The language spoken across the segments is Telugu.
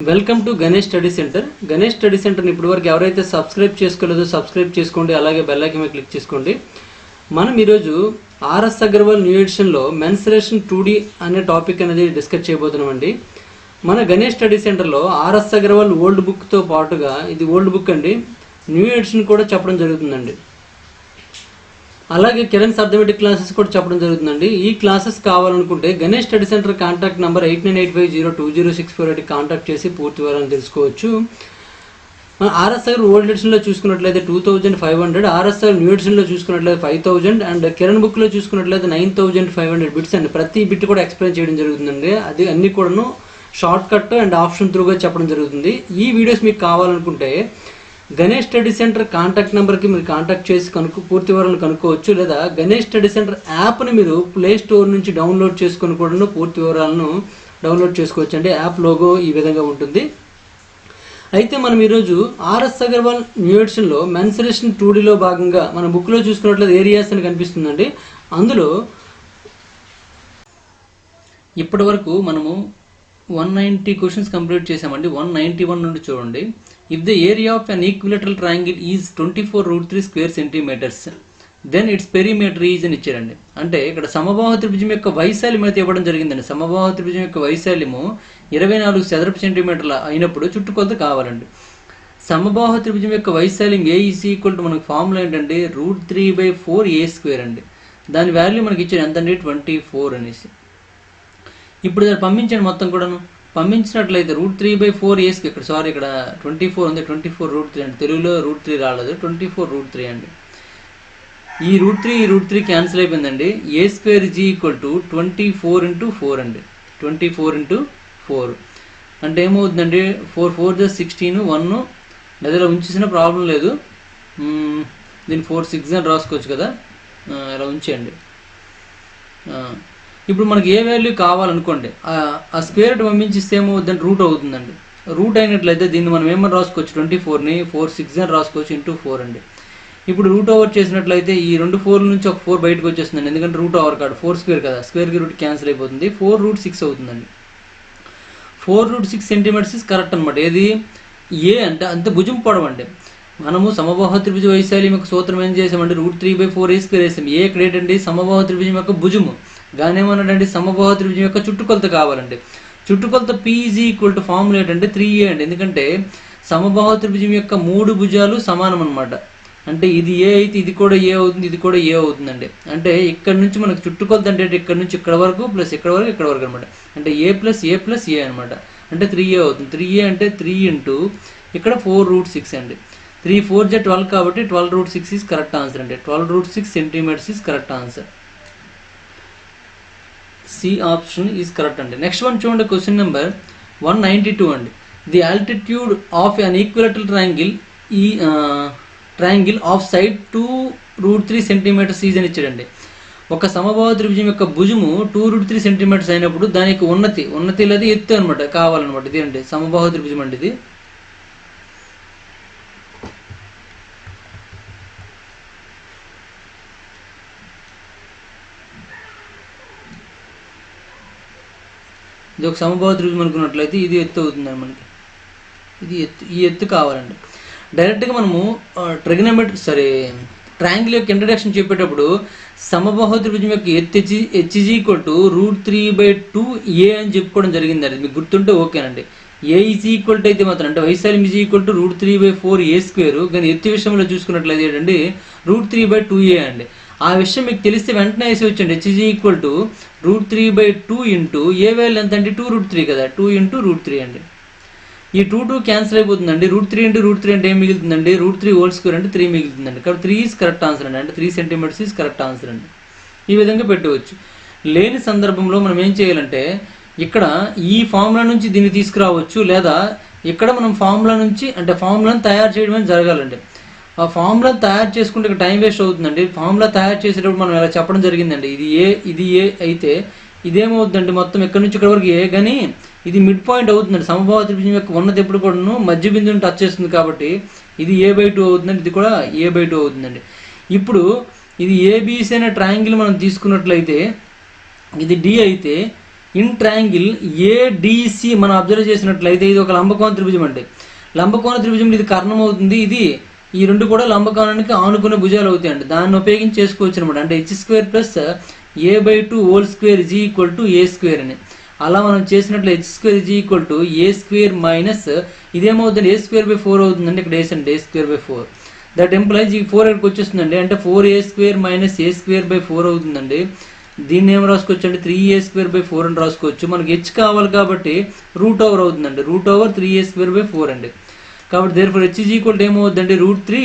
Welcome to Ganesh study centre. Ganesh study సెంటర్ని ఇప్పటివరకు ఎవరైతే సబ్స్క్రైబ్ చేసుకోలేదో సబ్స్క్రైబ్ చేసుకోండి, అలాగే బెల్ ఐకాన్ మీద క్లిక్ చేసుకోండి. మనం ఈరోజు ఆర్ఎస్ అగర్వాల్ న్యూ ఎడిషన్లో మెన్సురేషన్ 2D అనే టాపిక్ అనేది డిస్కస్ చేయబోతున్నామండి. మన గణేష్ స్టడీ సెంటర్లో ఆర్ఎస్ అగర్వాల్ ఓల్డ్ బుక్తో పాటుగా ఇది ఓల్డ్ బుక్ అండి, న్యూ ఎడిషన్ కూడా చెప్పడం జరుగుతుందండి. అలాగే కిరణ్ అర్థమెటిక్ క్లాసెస్ కూడా చెప్పడం జరుగుతుందండి. ఈ క్లాసెస్ కావాలనుకుంటే Ganesh study centre contact number 8985020648 contact చేసి పూర్తి వివరాలను తెలుసుకోవచ్చు. ఆర్ఎస్ఆర్ ఓల్డ్ ఎడిషన్లో చూసుకున్నట్లయితే 2500, ఆర్ఎస్ఆర్ న్యూ ఎడిషన్లో చూసుకున్నట్లయితే 5000 అండ్ కిరణ్ బుక్లో చూసుకున్నట్లయితే 9500 బిట్స్ అండి. ప్రతి బిట్ కూడా ఎక్స్ప్లెయిన్ చేయడం జరుగుతుందండి. అది అన్ని కూడాను షార్ట్ కట్ అండ్ ఆప్షన్ త్రూగా చెప్పడం జరుగుతుంది. ఈ వీడియోస్ మీకు కావాలనుకుంటే గణేష్ స్టడీ సెంటర్ కాంటాక్ట్ నెంబర్కి మీరు కాంటాక్ట్ చేసి పూర్తి వివరాలను కనుక్కోవచ్చు. లేదా గణేష్ స్టడీ సెంటర్ యాప్ని మీరు ప్లే స్టోర్ నుంచి డౌన్లోడ్ చేసుకొని కూడా పూర్తి వివరాలను డౌన్లోడ్ చేసుకోవచ్చు అండి. యాప్ లోగో ఈ విధంగా ఉంటుంది. అయితే మనం ఈరోజు ఆర్ఎస్ అగర్వాల్ న్యూ ఎడిషన్లో మెన్సురేషన్ 2Dలో భాగంగా మన బుక్లో చూసుకున్నట్లయితే ఏరియాస్ అని కనిపిస్తుందండి. అందులో ఇప్పటి వరకు మనము 190 క్వశ్చన్స్ కంప్లీట్ చేసామండి. 191 నుండి చూడండి. If the area of an equilateral triangle is 24√3 square centimetres then its perimeter is అని ఇచ్చారండి. అంటే ఇక్కడ సమబాహు త్రిభుజం యొక్క వైశాల్యం అయితే ఇవ్వడం జరిగిందండి. సమబాహు త్రిభుజం యొక్క వైశాల్యము 24 చదరపు సెంటీమీటర్ల అయినప్పుడు చుట్టుకొలత కావాలండి. సమబాహు త్రిభుజం యొక్క వైశాల్యం ఏ ఈజ్ ఈక్వల్ టు మనకు ఫార్ములా ఏంటంటే √3/4a² అండి. దాని వాల్యూ మనకి ఇచ్చారు ఎంతండి 24 అనేసి. ఇప్పుడు దాన్ని పంపించండి మొత్తం కూడాను. పంపించినట్లయితే √3/4a² ఇక్కడ 24 ఉంది, 24√3 అండి. తెలుగులో √3 రాలేదు, 24√3 అండి. ఈ √3 క్యాన్సిల్ అయిపోయిందండి. a² ఈజ్ ఈక్వల్ టు 24 × 4 అండి. 24 × 4 అంటే ఏమవుతుందండి, 4 4 16, 1 మధ్యలో ఉంచేసిన ప్రాబ్లం లేదు. దీన్ని 4 6 అని రాసుకోవచ్చు కదా, ఇలా ఉంచేయండి. ఇప్పుడు మనకి ఏ వాల్యూ కావాలనుకోండి, ఆ స్క్వేర్ పంపించిస్తే ఏమవుతుందంటే రూట్ అవుతుందండి. రూట్ అయినట్లయితే దీన్ని మనం ఏమని రాసుకోవచ్చు, 24ని 4 6 అని రాసుకోవచ్చు × 4 అండి. ఇప్పుడు రూట్ ఓవర్ చేసినట్లయితే ఈ 2 4 నుంచి ఒక 4 బయటకు వచ్చేస్తుందండి. ఎందుకంటే రూట్ ఓవర్ కాదు, 4² కదా, స్క్వేర్కి రూట్ క్యాన్సిల్ అయిపోతుంది. 4√6 అవుతుందండి. 4√6 సెంటీమీటర్స్ ఇస్ కరెక్ట్ అనమాట. ఏది ఏ అంటే అంత భుజం పొడవండి. మనము సమబాహు త్రిభుజ వైశాల్యం యొక్క సూత్రం ఏం చేసామంటే √3/4a² వేసాం. ఏ ఇక్కడ ఏంటండి సమబాహు త్రిభుజం యొక్క భుజము. గానేమన్నాడండి సమబాహు త్రిభుజం యొక్క చుట్టుకొలత కావాలండి. చుట్టుకొలత P is equal to formula ఏంటంటే 3a అండి. ఎందుకంటే సమబాహు త్రిభుజం యొక్క 3 భుజాలు సమానం అనమాట. అంటే ఇది ఏ అయితే ఇది కూడా ఏ అవుతుంది, ఇది కూడా ఏ అవుతుందండి. అంటే ఇక్కడ నుంచి మనకు చుట్టుకొలత అంటే ఇక్కడ నుంచి ఇక్కడ వరకు ప్లస్ ఇక్కడ వరకు ఇక్కడ వరకు అనమాట. అంటే a+a+a అనమాట. అంటే 3a అవుతుంది. 3a అంటే 3 × ఇక్కడ 4√6 అండి. 3 4 12 కాబట్టి 12√6 ఈజ్ కరెక్ట్ ఆన్సర్ అండి. 12√6 centimetres is correct answer. C option is correct అండి. నెక్స్ట్ వన్ చూడండి, క్వశ్చన్ నెంబర్ 192 అండి. The altitude of an equilateral triangle of side 2√3 centimetres is అని ఇచ్చాడండి. ఒక సమబాహు త్రిభుజం యొక్క భుజము 2√3 సెంటీమీటర్స్ అయినప్పుడు దాని యొక్క ఉన్నతి లేదా ఎత్తు అనమాట కావాలన్నమాట. ఇది అండి సమబాహు త్రిభుజం అండి. ఇది ఇది ఒక సమబాహు త్రిభుజం అనుకున్నట్లయితే ఇది ఎత్తు అవుతుందండి మనకి. ఈ ఎత్తు కావాలండి. డైరెక్ట్గా మనము ట్రయాంగిల్ యొక్క ఇంట్రడక్షన్ చెప్పేటప్పుడు సమబాహు త్రిభుజం యొక్క ఎత్తు h is equal to √3/2a అని చెప్పుకోవడం జరిగిందండి. మీకు గుర్తుంటే ఓకేనండి. ఏ ఈజ్ ఈక్వల్ టు అయితే మాత్రం అంటే వైశాల్యం ఈజ్ ఈక్వల్ టు √3/4a². కానీ ఎత్తు విషయంలో చూసుకున్నట్లయితే ఏంటండి √3/2a అండి. ఆ విషయం మీకు తెలిస్తే వెంటనే వేసి వచ్చండి. h is equal to √3/2 × A value ఎంత అంటే 2√3 కదా, 2 × √3 అండి. ఈ 2 క్యాన్సిల్ అయిపోతుందండి. √3 × √3 అంటే ఏం మిగులుతుందండి, √3² అంటే 3 మిగులుతుందండి. కాబట్టి 3 ఈజ్ కరెక్ట్ ఆన్సర్ అండి. అంటే 3 సెంటీమీటర్స్ ఈజ్ కరెక్ట్ ఆన్సర్ అండి. ఈ విధంగా పెట్టవచ్చు. లేని సందర్భంలో మనం ఏం చేయాలంటే ఇక్కడ ఈ ఫార్ములా నుంచి దీన్ని తీసుకురావచ్చు, లేదా ఇక్కడ మనం ఫార్ములాను తయారు చేయడమే జరగాలండి. ఆ ఫార్ములాను తయారు చేసుకుంటే ఇక్కడ టైం వేస్ట్ అవుతుందండి. ఫార్ములా తయారు చేసేటప్పుడు మనం ఇలా చెప్పడం జరిగిందండి. ఇది ఏ అయితే ఇదేమవుతుందండి, మొత్తం ఎక్కడి నుంచి ఇక్కడ వరకు ఏ, కానీ ఇది మిడ్ పాయింట్ అవుతుందండి. సమబాహు త్రిభుజం యొక్క ఉన్నది ఎప్పుడు కూడాను మధ్య బిందువుని టచ్ చేస్తుంది కాబట్టి ఇది a/2 అవుతుందండి. ఇది కూడా a/2 అవుతుందండి. ఇప్పుడు ఇది ABC అనే ట్రయాంగిల్ మనం తీసుకున్నట్లయితే ఇది D అయితే ఇన్ ట్రయాంగిల్ ఏడిసి మనం అబ్జర్వ్ చేసినట్లయితే ఇది ఒక లంబకోణ త్రిభుజం అండి. లంబకోణ త్రిభుజం ఇది కర్ణం అవుతుంది, ఇది ఈ రెండు కూడా లంబకోణానికి ఆనుకునే భుజాలు అవుతాయండి. దాన్ని ఉపయోగించి చేసుకోవచ్చు అనమాట. అంటే h² plus a/2 whole square is equal to a² అని. అలా మనం చేసినట్లు h² is equal to a² minus ఇదేమవుతుంది a²/4 అవుతుందండి. ఇక్కడ వేసండి a²/4. దట్ ఎంప్లాయిజ్ ఈ 4 ఇక్కడికి వచ్చేస్తుందండి. అంటే 4a² మైనస్ a²/4 అవుతుందండి. దీన్ని ఏం రాసుకోవచ్చు అంటే 3a²/4 అని రాసుకోవచ్చు. మనకి h కావాలి కాబట్టి రూట్ ఓవర్ అవుతుందండి. రూట్ ఓవర్ 3a²/4 అండి. కాబట్టి దేర్ఫోర్ h ఈజ్ ఈక్వల్ ఏమవుతుందండి √3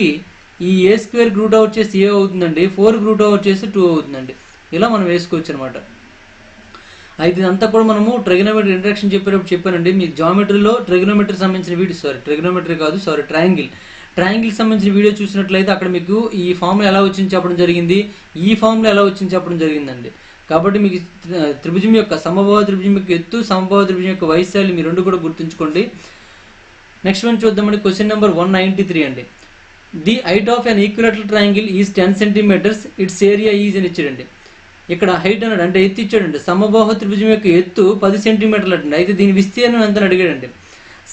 ఈ a² రూట్ ఓవర్ చేసి a అవుతుందండి, 4 రూట్ ఓవర్ చేసి 2 అవుతుందండి. ఇలా మనం వేసుకోవచ్చు అనమాట. అయితే ఇదంతా కూడా మనము ట్రిగనోమెట్రీ ఇంట్రడక్షన్ చెప్పేటప్పుడు చెప్పానండి. మీకు జామెట్రీలో ట్రిగనోమెట్రీ సంబంధించిన వీడియో ట్రయాంగిల్ సంబంధించిన వీడియో చూసినట్లయితే అక్కడ మీకు ఈ ఫార్ములా ఎలా వచ్చింది చెప్పడం జరిగింది, ఈ ఫార్ములా ఎలా వచ్చింది చెప్పడం జరిగిందండి. కాబట్టి మీకు త్రిభుజం యొక్క సమబాహు త్రిభుజం యొక్క ఎత్తు, సమబాహు త్రిభుజం యొక్క వైశాల్యం ఈ రెండు కూడా గుర్తుంచుకోండి. నెక్స్ట్ వన్ చూద్దామండి. క్వశ్చన్ నెంబర్ 193 అండి. The height of an equilateral triangle is 10 centimetres, its area is అని ఇచ్చాడండి. ఇక్కడ హైట్ అన్నాడు అంటే ఎత్తు ఇచ్చాడండి. సమబాహు త్రిభుజం యొక్క ఎత్తు 10 సెంటీమీటర్లు అండి. అయితే దీని విస్తీర్ణం ఎంత అని అడిగాడండి.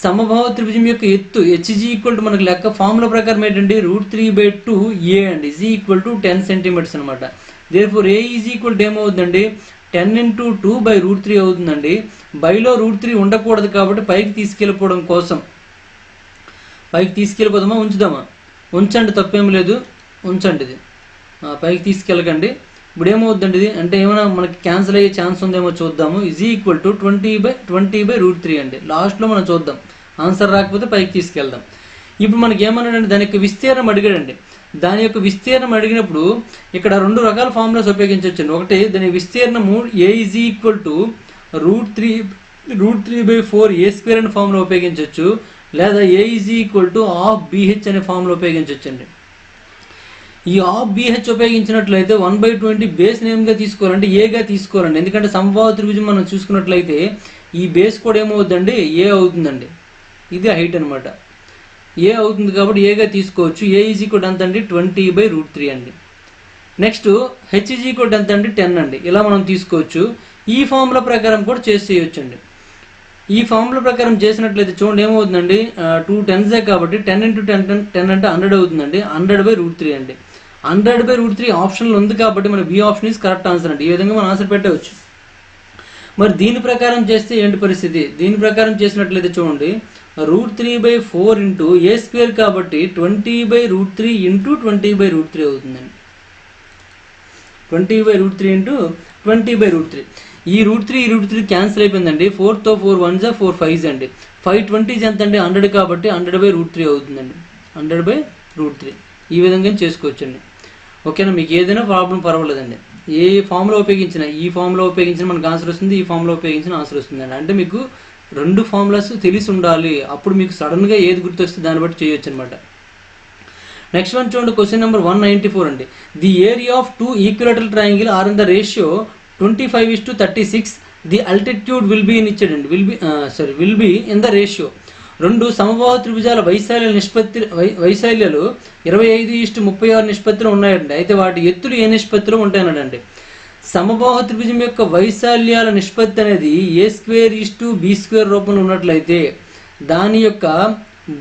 సమబాహు త్రిభుజం యొక్క ఎత్తు h ఈజ్ ఈక్వల్ టు మనకు లెక్క ఫార్ములా ప్రకారం ఏంటండి √3/2 a అండి ఈజ్ ఈక్వల్ టు 10 సెంటీమీటర్స్ అనమాట. Therefore a is equal to ఏమవుతుందండి 10 × 2/√3 అవుతుందండి. బైలో √3 ఉండకూడదు కాబట్టి పైకి తీసుకెళ్ళిపోదామా ఉంచుదామా? ఉంచండి, తప్పేం లేదు, ఉంచండి. ఇది పైకి తీసుకెళ్ళకండి. ఇప్పుడు ఏమవుతుందండి ఇది అంటే ఏమైనా మనకి క్యాన్సిల్ అయ్యే ఛాన్స్ ఉందేమో చూద్దాము. ఈజ్ ఈక్వల్ టు 20/20/√3 అండి. లాస్ట్లో మనం చూద్దాం, ఆన్సర్ రాకపోతే పైకి తీసుకెళ్దాం. ఇప్పుడు మనకి ఏమన్నాడండి దాని యొక్క విస్తీర్ణం అడిగాడండి. దాని యొక్క విస్తీర్ణం అడిగినప్పుడు ఇక్కడ రెండు రకాల ఫార్ములాస్ ఉపయోగించవచ్చండి. ఒకటి దాని విస్తీర్ణము a is equal to √3/4 a² అనే ఫార్ములా ఉపయోగించవచ్చు, లేదా a is equal to ½ bh అనే ఫార్ములా ఉపయోగించవచ్చండి. ఈ ½ bh ఉపయోగించినట్లయితే 1/20 బేస్ నేమ్గా తీసుకోవాలంటే ఏగా తీసుకోవాలండి. ఎందుకంటే సమబాహు త్రిభుజం మనం చూసుకున్నట్లయితే ఈ బేస్ కూడా ఏమవుతుందండి ఏ అవుతుందండి. ఇది హైట్ అనమాట, ఏ అవుతుంది కాబట్టి ఏగా తీసుకోవచ్చు. a ఈజ్ ఈక్వల్ ఎంత అండి 20/√3 అండి. నెక్స్ట్ h ఈజ్ ఈక్వల్ ఎంత అండి 10 అండి. ఇలా మనం తీసుకోవచ్చు. ఈ ఫార్ములా ప్రకారం కూడా చేసేయచ్చు అండి. ఈ ఫార్ములా ప్రకారం చేసినట్లయితే చూడండి ఏమవుతుందండి 2 10s కాబట్టి 10 × 10 అంటే 100 అవుతుందండి. 100/√3 అండి. 100/√3 ఆప్షన్లో ఉంది కాబట్టి మన B option is correct answer అండి. ఈ విధంగా మనం ఆన్సర్ పెట్టవచ్చు. మరి దీని ప్రకారం చేస్తే ఏంటి పరిస్థితి? దీని ప్రకారం చేసినట్లయితే చూడండి √3/4 × a² కాబట్టి 20/√3 × 20/√3 అవుతుందండి. 20/√3 × 20/√3. ఈ √3 క్యాన్సిల్ అయిపోయిందండి. 4తో 4 1s 4 5s అండి. 520 ఎంత అండి 100 కాబట్టి 100/√3 అవుతుందండి. 100/√3 ఈ విధంగా చేసుకోవచ్చండి. ఓకేనా? మీకు ఏదైనా ప్రాబ్లం పర్వాలేదండి. ఏ ఫామ్లో ఉపయోగించిన ఈ ఫామ్లో ఉపయోగించిన మనకు ఆన్సర్ వస్తుంది, ఈ ఫామ్లో ఉపయోగించిన ఆన్సర్ వస్తుందండి. అంటే మీకు రెండు ఫార్ములాస్ తెలిసి ఉండాలి. అప్పుడు మీకు సడన్గా ఏది గుర్తొస్తే దాన్ని బట్టి చేయొచ్చు అనమాట. నెక్స్ట్ వన్ చూడండి. క్వశ్చన్ నెంబర్ 194 అండి. The area of 2 equilateral triangle are in the ratio 25:36. The altitude will be ఇచ్చాడండి. Will be in the ratio. రెండు సమబాహు త్రిభుజాల వైశాల్యాలు 25:36 నిష్పత్తిలో ఉన్నాయండి. అయితే వాటి ఎత్తులు ఏ నిష్పత్తిలో ఉంటాయన్నాడండి. సమబాహు త్రిభుజం యొక్క వైశాల్యాల నిష్పత్తి అనేది a² b² రూపంలో ఉన్నట్లయితే దాని యొక్క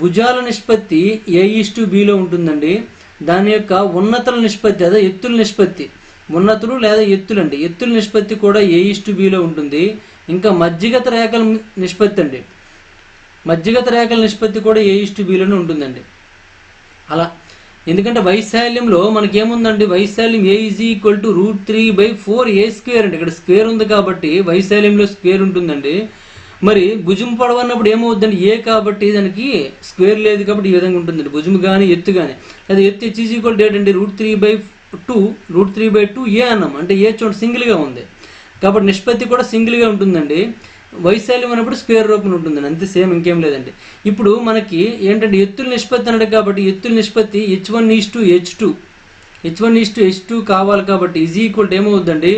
భుజాల నిష్పత్తి a:b ఉంటుందండి. దాని యొక్క ఉన్నతుల నిష్పత్తి అదే ఎత్తుల నిష్పత్తి, ఉన్నతులు లేదా ఎత్తులండి, ఎత్తుల నిష్పత్తి కూడా a:b ఉంటుంది. ఇంకా మధ్యగత రేఖల నిష్పత్తి అండి, మధ్యగత రేఖల నిష్పత్తి కూడా a:b ఉంటుందండి. అలా ఎందుకంటే వైశాల్యంలో మనకేముందండి, వైశాల్యం a is equal to √3/4 a² అండి. ఇక్కడ స్క్వేర్ ఉంది కాబట్టి వైశాల్యంలో స్క్వేర్ ఉంటుందండి. మరి భుజం పొడవు అన్నప్పుడు ఏమవుతుందండి ఏ కాబట్టి దానికి స్క్వేర్ లేదు కాబట్టి ఈ విధంగా ఉంటుందండి భుజం కానీ ఎత్తు కానీ. అది ఎత్తు h ఈజ్ ఈక్వల్ టు ఏంటండి √3/2 a అన్నాం. అంటే ఏ చూడండి సింగిల్గా ఉంది కాబట్టి నిష్పత్తి కూడా సింగిల్గా ఉంటుందండి. వైశాల్యం అన్నప్పుడు స్క్వేర్ రూపంలో ఉంటుందండి, అంతే, సేమ్, ఇంకేం లేదండి. ఇప్పుడు మనకి ఏంటంటే ఎత్తుల నిష్పత్తి అన్నాడు కాబట్టి ఎత్తుల నిష్పత్తి h1:h2 కావాలి కాబట్టి ఈజ్ ఈక్వల్ టు ఏమవుతుందండి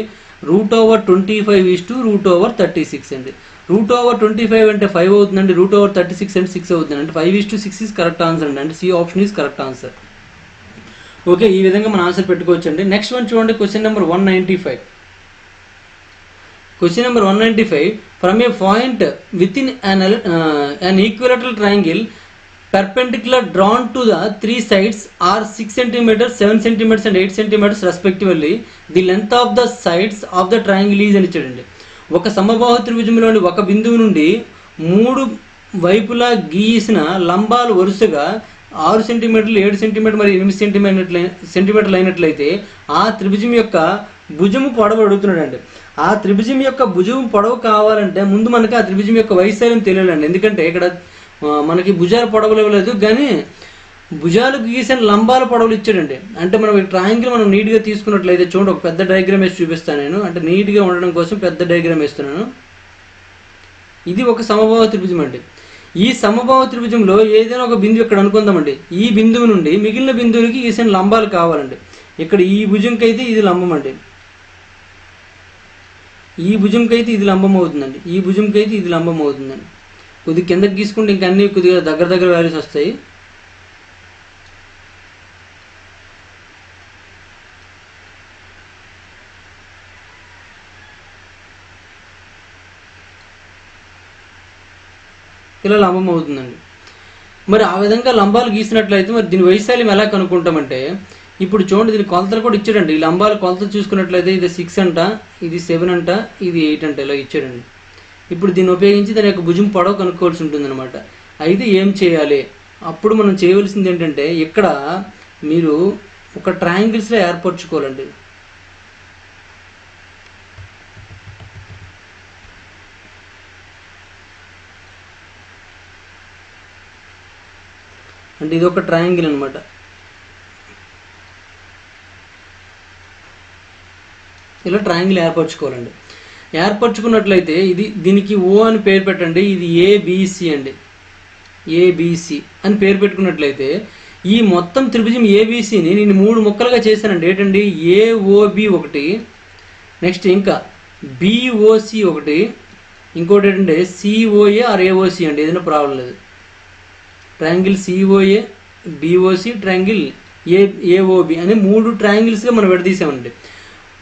√25:36 అండి. √25 అంటే 5 అవుతుందండి, √36 అంటే 6 అవుతుంది. అంటే 5:6 ఈజ్ కరెక్ట్ ఆన్సర్ అండి. అంటే C option is correct answer. Okay, ఈ విధంగా మనం ఆన్సర్ పెట్టుకోవచ్చు అండి. నెక్స్ట్ వన్ చూడండి. Question number 195. Question number 195. From a point within an equilateral triangle, perpendicular drawn to the three sides are 6 cm, 7 cm and 8 cm respectively. The length of the sides of the triangle is అని ఇచ్చాడండి. ఒక సమబాహు త్రిభుజంలోని ఒక బిందువు నుండి 3 వైపులా గీసిన లంబాలు వరుసగా 6 సెంటీమీటర్లు, 7 సెంటీమీటర్ మరియు 8 సెంటీమీటర్లు అయినట్లయితే ఆ త్రిభుజం యొక్క భుజము పొడవు అడుగుతున్నాడండి. ఆ త్రిభుజం యొక్క భుజం పొడవు కావాలంటే ముందు మనకి ఆ త్రిభుజం యొక్క వైశాల్యం తెలియాలండి. ఎందుకంటే ఇక్కడ మనకి భుజాల పొడవులు ఇవ్వలేదు, కానీ భుజాలకు గీసిన లంబాల పొడవులు ఇచ్చాడండి. అంటే మనం ఈ ట్రయాంగిల్ మనం నీట్గా తీసుకున్నట్లయితే చూడండి, ఒక పెద్ద డయాగ్రామ్ వేసి చూపిస్తాను నేను. అంటే నీట్గా ఉండడం కోసం పెద్ద డయాగ్రామ్ వేస్తున్నాను. ఇది ఒక సమబాహు త్రిభుజం అండి. ఈ సమబాహు త్రిభుజంలో ఏదైనా ఒక బిందువు ఇక్కడ అనుకుందామండి. ఈ బిందువు నుండి మిగిలిన బిందువులకి గీసిన లంబాలు కావాలండి. ఇక్కడ ఈ భుజంకి అయితే ఇది లంబం అండి, ఈ భుజంకి అయితే ఇది లంబం అవుతుందండి, ఈ భుజంకి అయితే ఇది లంబం అవుతుందండి. కొద్దిగా కిందకి తీసుకుంటే ఇంకా అన్నీ కొద్దిగా దగ్గర వాల్యూస్ వస్తాయి. ఇలా లంబం అవుతుందండి. మరి ఆ విధంగా లంబాలు గీసినట్లయితే మరి దీని వైశాల్యం ఎలా కనుక్కుంటామంటే, ఇప్పుడు చూడండి దీని కొలతలు కూడా ఇచ్చాడండి. ఈ లంబాల కొలతలు చూసుకున్నట్లయితే ఇది 6 అంట, ఇది 7 అంట, ఇది 8 అంట, ఇలా ఇచ్చాడండి. ఇప్పుడు దీన్ని ఉపయోగించి దాని యొక్క భుజం పొడవు కనుక్కోవాల్సి ఉంటుంది అనమాట. అయితే ఏం చేయాలి? అప్పుడు మనం చేయవలసింది ఏంటంటే, ఇక్కడ మీరు ఒక ట్రయాంగిల్స్లో ఏర్పరచుకోవాలండి. అంటే ఇది ఒక ట్రయాంగిల్ అనమాట. ఇలా ట్రయాంగిల్ ఏర్పరచుకోవాలండి. ఏర్పరచుకున్నట్లయితే దీనికి ఓ అని పేరు పెట్టండి. ఇది ఏబిసి అండి, ఏబిసి అని పేరు పెట్టుకున్నట్లయితే ఈ మొత్తం త్రిభుజం ఏబిసిని నేను 3 ముక్కలుగా చేశానండి. ఏంటండి? ఏఓబి ఒకటి, నెక్స్ట్ ఇంకా బిఓసి ఒకటి, ఇంకోటి ఏంటంటే సిఓఏ ఆర్ ఏఓసి అండి. ఏదైనా ప్రాబ్లం లేదు. Triangle COA, BOC, triangle AOB అని 3 ట్రయాంగిల్స్గా మనం విడదీసామండి.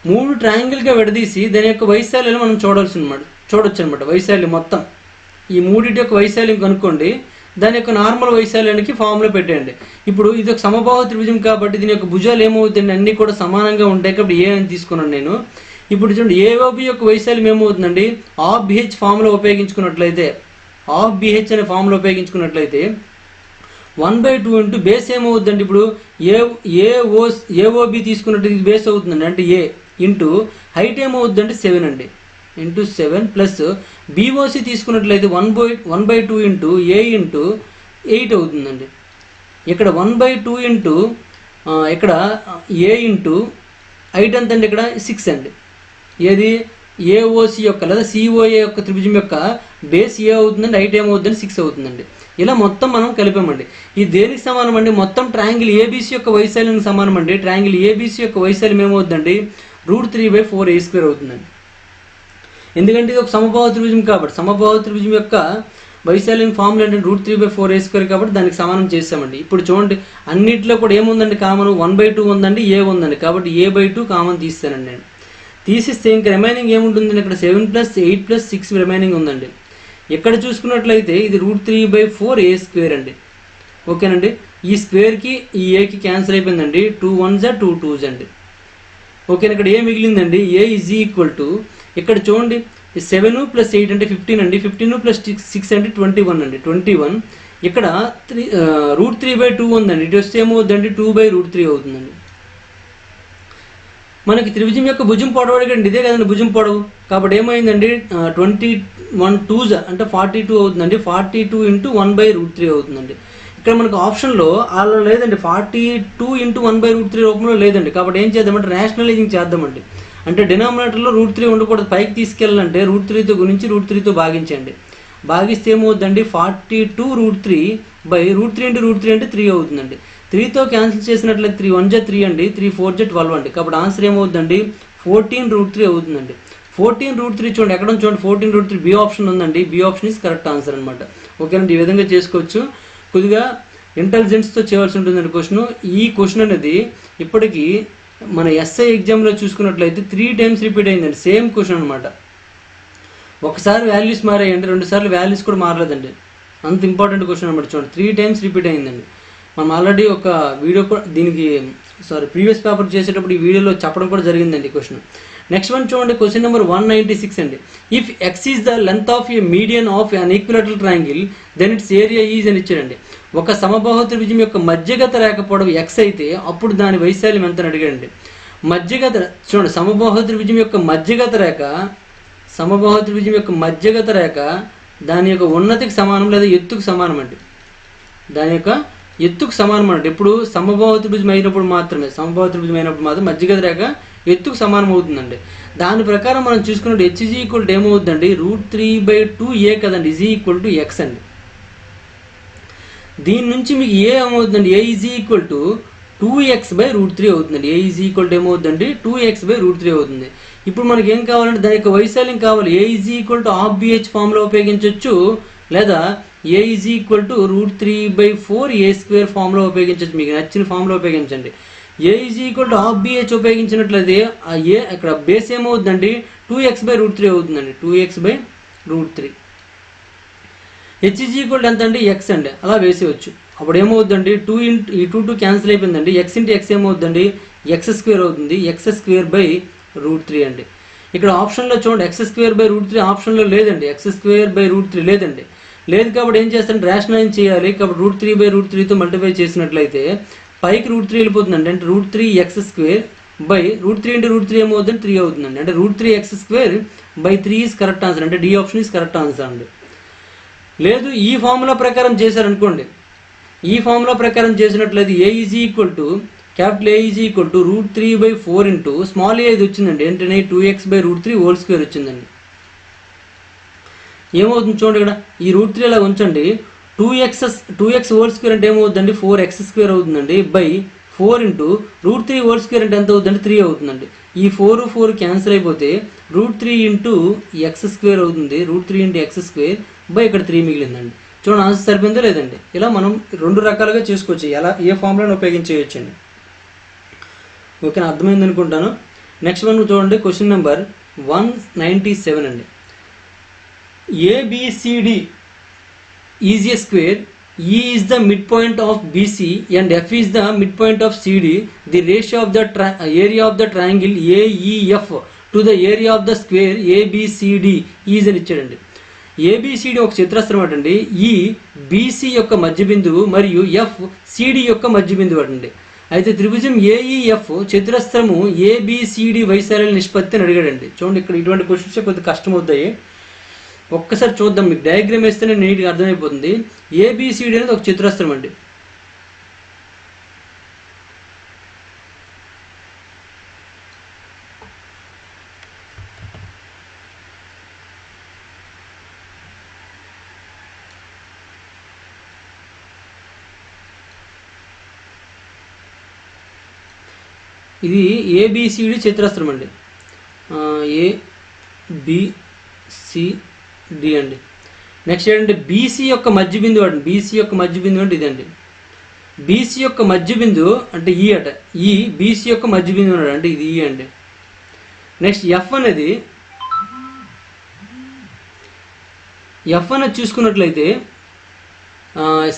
3 ట్రయాంగిల్గా విడదీసి దాని యొక్క వైశాల్యాలు మనం చూడొచ్చు అనమాట. వైశాల్యం మొత్తం ఈ 3 యొక్క వైశాల్యం కనుక్కోండి, దాని యొక్క నార్మల్ వైశాల్యానికి ఫార్ములా పెట్టండి. ఇప్పుడు ఇది ఒక సమబాహు త్రిభుజం కాబట్టి దీని యొక్క భుజాలు ఏమవుతుందండి? అన్నీ కూడా సమానంగా ఉంటాయి కాబట్టి ఏ అని తీసుకున్నాను నేను. ఇప్పుడు చూడండి, ఏఓబి యొక్క వైశాల్యం ఏమవుతుందండి? హాఫ్ బిహెచ్ ఫార్ములా ఉపయోగించుకున్నట్లయితే, హాఫ్ బిహెచ్ అనే ఫార్ములా ఉపయోగించుకున్నట్లయితే 1/2 ఇంటూ బేస్ ఏమవుతుందండి? ఇప్పుడు ఏఓబి తీసుకున్నట్టు ఇది బేస్ అవుతుందండి, అంటే ఏ ఇంటూ హైట్ ఏమవుతుందంటే 7 అండి, ఇంటూ 7 ప్లస్ బిఓసి తీసుకున్నట్లయితే 1/2 ఇంటూ ఏ ఇంటూ 8 అవుతుందండి. ఇక్కడ 1/2 ఇంటూ ఇక్కడ ఏ ఇంటూ హైట్ ఎంత అండి? ఇక్కడ 6 అండి. ఏది? ఏఓసి యొక్క లేదా సిఓఏ యొక్క త్రిభుజం యొక్క బేస్ ఏ అవుతుందండి, హైట్ ఏమవుతుందండి? 6 అవుతుందండి. ఇలా మొత్తం మనం కలిపామండి. ఈ దేనికి సమానం అండి? మొత్తం ట్రయాంగిల్ ఏబిసి యొక్క వైశాల్యానికి సమానం అండి. ట్రయాంగిల్ ఏబిసి యొక్క వైశాల్యం ఏమవుతుందండి? √3/4a² అవుతుందండి. ఎందుకంటే ఇది ఒక సమబాహు త్రిభుజం కాబట్టి సమబాహు త్రిభుజం యొక్క వైశాల్యం ఫార్ములా ఏంటంటే √3/4a² కాబట్టి దానికి సమానం చేసామండి. ఇప్పుడు చూడండి, అన్నింటిలో కూడా ఏముందండి కామన్? 1/2 ఉందండి, ఏ ఉందండి, కాబట్టి a/2 కామన్ తీస్తానండి నేను. తీసిస్తే ఇంకా రిమైనింగ్ ఏముంటుందండి? ఇక్కడ 7 + 8 + 6 రిమైనింగ్ ఉందండి. ఇక్కడ చూసుకున్నట్లయితే ఇది √3/4a² అండి. ఓకేనండి. ఈ స్క్వేర్కి ఈ ఏకి క్యాన్సిల్ అయిపోయిందండి. 2 1s 2 2s అండి. ఓకేనా. ఇక్కడ ఏ మిగిలిందండి? ఏ ఈజ్ ఈక్వల్ టు ఇక్కడ చూడండి 7 + 8 అంటే 15 అండి, 15 + 6 అంటే 21 అండి, 21. ఇక్కడ √3/2 ఉందండి, ఇటు వస్తే ఏమవుతుందండి? 2/√3 అవుతుందండి. మనకి త్రిభుజం యొక్క భుజం పొడవు అడిగండి, ఇదే కదండి భుజం పొడవు. కాబట్టి ఏమైందండి? 21 2s అంటే 42 అవుతుందండి. 42 ఇంటూ 1/√3 అవుతుందండి. ఇక్కడ మనకు ఆప్షన్లో అలా లేదండి, 42 ఇంటూ 1/√3 రూపంలో లేదండి. కాబట్టి ఏం చేద్దామంటే రేషనలైజింగ్ చేద్దామండి. అంటే డినామినేటర్లో √3 ఉండకూడదు, పైకి తీసుకెళ్ళాలంటే √3తో గురించి √3తో భాగించండి. భాగిస్తే ఏమవుతుందండి? 42√3/√3 ఇంటూ √3 అంటే 3 అవుతుందండి. 3తో క్యాన్సిల్ చేసినట్లయితే 3 1s 3 అండి, 3 4s 12 అండి. కాబట్టి ఆన్సర్ ఏమవుతుందండి? 14√3 అవుతుందండి. 14√3 చూడండి, ఎక్కడ చూడండి 14√3 బి ఆప్షన్ ఉందండి. B option is correct answer అనమాట. ఓకేనండి. ఈ విధంగా చేసుకోవచ్చు. కొద్దిగా ఇంటెలిజెన్స్తో చేయవలసి ఉంటుందండి క్వశ్చన్. ఈ క్వశ్చన్ అనేది ఇప్పటికీ మన ఎస్ఐ ఎగ్జామ్లో చూసుకున్నట్లయితే 3 times రిపీట్ అయిందండి, సేమ్ క్వశ్చన్ అనమాట. ఒకసారి వాల్యూస్ మారాయండి, 2 సార్లు వాల్యూస్ కూడా మారలేదండి. అంత ఇంపార్టెంట్ క్వశ్చన్ అనమాట. చూడండి 3 టైమ్స్ రిపీట్ అయిందండి. మనం ఆల్రెడీ ఒక వీడియో కూడా దీనికి ప్రీవియస్ పేపర్ చేసేటప్పుడు ఈ వీడియోలో చెప్పడం కూడా జరిగిందండి క్వశ్చన్. నెక్స్ట్ వన్ చూడండి, క్వశ్చన్ నెంబర్ 196 అండి. If X is the length of a median of an equilateral triangle then its area is అని ఇచ్చాడండి. ఒక సమబాహు త్రిభుజం యొక్క మధ్యగత రేఖ పొడవు ఎక్స్ అయితే అప్పుడు దాని వైశాల్యం ఎంత అని అడిగాడండి. మధ్యగత చూడండి, సమబాహు త్రిభుజం యొక్క మధ్యగత రేఖ దాని యొక్క ఉన్నతికి సమానం లేదా ఎత్తుకు సమానం అండి. దాని యొక్క ఎత్తుకు సమానం అండి. ఇప్పుడు సమబాహు త్రిభుజం అయినప్పుడు మాత్రం మధ్యగత రేఖ ఎత్తుకు సమానం అవుతుందండి. దాని ప్రకారం మనం చూసుకున్నట్టు హెచ్ ఈజ్ ఈక్వల్ టు ఏమవుతుందండి, √3/2a కదండి, ఈజ్ ఈక్వల్ టు ఎక్స్ అండి. దీని నుంచి మీకు ఏ ఏమవుతుందండి, ఏ ఈజ్ ఈక్వల్ టు 2x/√3 అవుతుందండి. ఏ ఈజ్ ఈక్వల్ టు ఏమవుతుందండి, 2x/√3 అవుతుంది. ఇప్పుడు మనకి ఏం కావాలంటే దాని యొక్క వైశాల్యం కావాలి. ఏ ఈజ్ ఈక్వల్ టు ½ BH ఫామ్లో ఉపయోగించవచ్చు, లేదా ఏ ఈజ్ ఈక్వల్ టు √3/4a² ఫామ్లో ఉపయోగించవచ్చు. మీకు నచ్చిన ఫామ్లో ఉపయోగించండి. ఏ ఈజ్ ఈక్వల్ టు ½ BH ఉపయోగించినట్లయితే ఆ ఏ ఇక్కడ బేస్ ఏమవుతుందండి, 2x/√3 అవుతుందండి. 2x/√3. హెచ్ ఈజ్ ఈక్వల్ ఎంత అండి, ఎక్స్ అండి. అలా వేసేయచ్చు. అప్పుడు ఏమవుతుందండి, 2 క్యాన్సిల్ అయిపోయిందండి. ఎక్స్ ఇంటూ ఎక్స్ ఏమవుతుందండి, x² అవుతుంది. x²/√3 అండి. ఇక్కడ ఆప్షన్లో చూడండి, x²/√3 ఆప్షన్లో లేదండి. x²/√3 లేదండి. లేదు కాబట్టి ఏం చేస్తారంటే రేషనలైజ్ చేయాలి. కాబట్టి √3/√3తో మల్టిప్లై చేసినట్లయితే పైకి √3 వెళ్ళిపోతుందండి. అంటే √3x²/√3 ఇంటూ √3 ఏమవుతుందండి, 3 అవుతుందండి. అంటే √3x²/3 ఈజ్ కరెక్ట్ ఆన్సర్. అంటే D option is correct answer అండి. లేదు ఈ ఫార్ములా ప్రకారం చేశారనుకోండి, ఈ ఫార్ములా ప్రకారం చేసినట్లయితే A is equal to √3/4 into small A ఇది వచ్చిందండి. ఏంటంటే 2x/√3² వచ్చిందండి. ఏమవుతుంది చూడండి, ఇక్కడ ఈ √3 ఇలా ఉంచండి. 2x² అంటే ఏమవుతుందండి, 4x² అవుతుందండి. బై 4 ఇంటూ √3² అంటే ఎంత అవుతుందండి, 3 అవుతుందండి. ఈ 4 క్యాన్సిల్ అయిపోతే √3 ఇంటూ x² అవుతుంది. √3 ఇంటూ x² బై ఇక్కడ 3 మిగిలిందండి. చూడండి ఆన్సర్ సరిపోయిందో లేదండి. ఇలా మనం 2 రకాలుగా చేసుకోవచ్చు. ఎలా ఏ ఫార్ములాను ఉపయోగించవచ్చండి. ఓకేనా, అర్థమైంది అనుకుంటాను. నెక్స్ట్ వన్ చూడండి, క్వశ్చన్ నెంబర్ 197 అండి. ABCD is a square. E is the midpoint of BC and F is the midpoint of CD. The ratio of the area of the triangle AEF to the area of the square ABCD is అని ఇచ్చాడండి. ABCD ఒక చతురస్రం అటండి. ఈ BC యొక్క మధ్య బిందువు మరియు F CD యొక్క మధ్య బిందువు అటండి. అయితే త్రిభుజం AEF చతురస్రము ABCD వైశాల్య నిష్పత్తి అని అడిగాడండి. చూడండి ఇక్కడ ఇటువంటి క్వశ్చన్స్ కొద్దిగా కష్టం అవుతాయి. ఒక్కసారి చూద్దాం, మీకు డయాగ్రామ్ వేస్తేనే నీట్గా అర్థమైపోతుంది. ABCD అనేది ఒక చతురస్రం అండి. ఇది ABCD చతురస్రం అండి. ABCD అండి. నెక్స్ట్ ఏంటంటే BC యొక్క మధ్య బిందువు అండి. BC యొక్క మధ్య బిందువు అంటే ఇదండి. BC యొక్క మధ్య బిందువు అంటే ఈ అట. ఈ BC యొక్క మధ్య బిందువు అన్నాడు అంటే ఇది ఈ అండి. నెక్స్ట్ F అనేది చూసుకున్నట్లయితే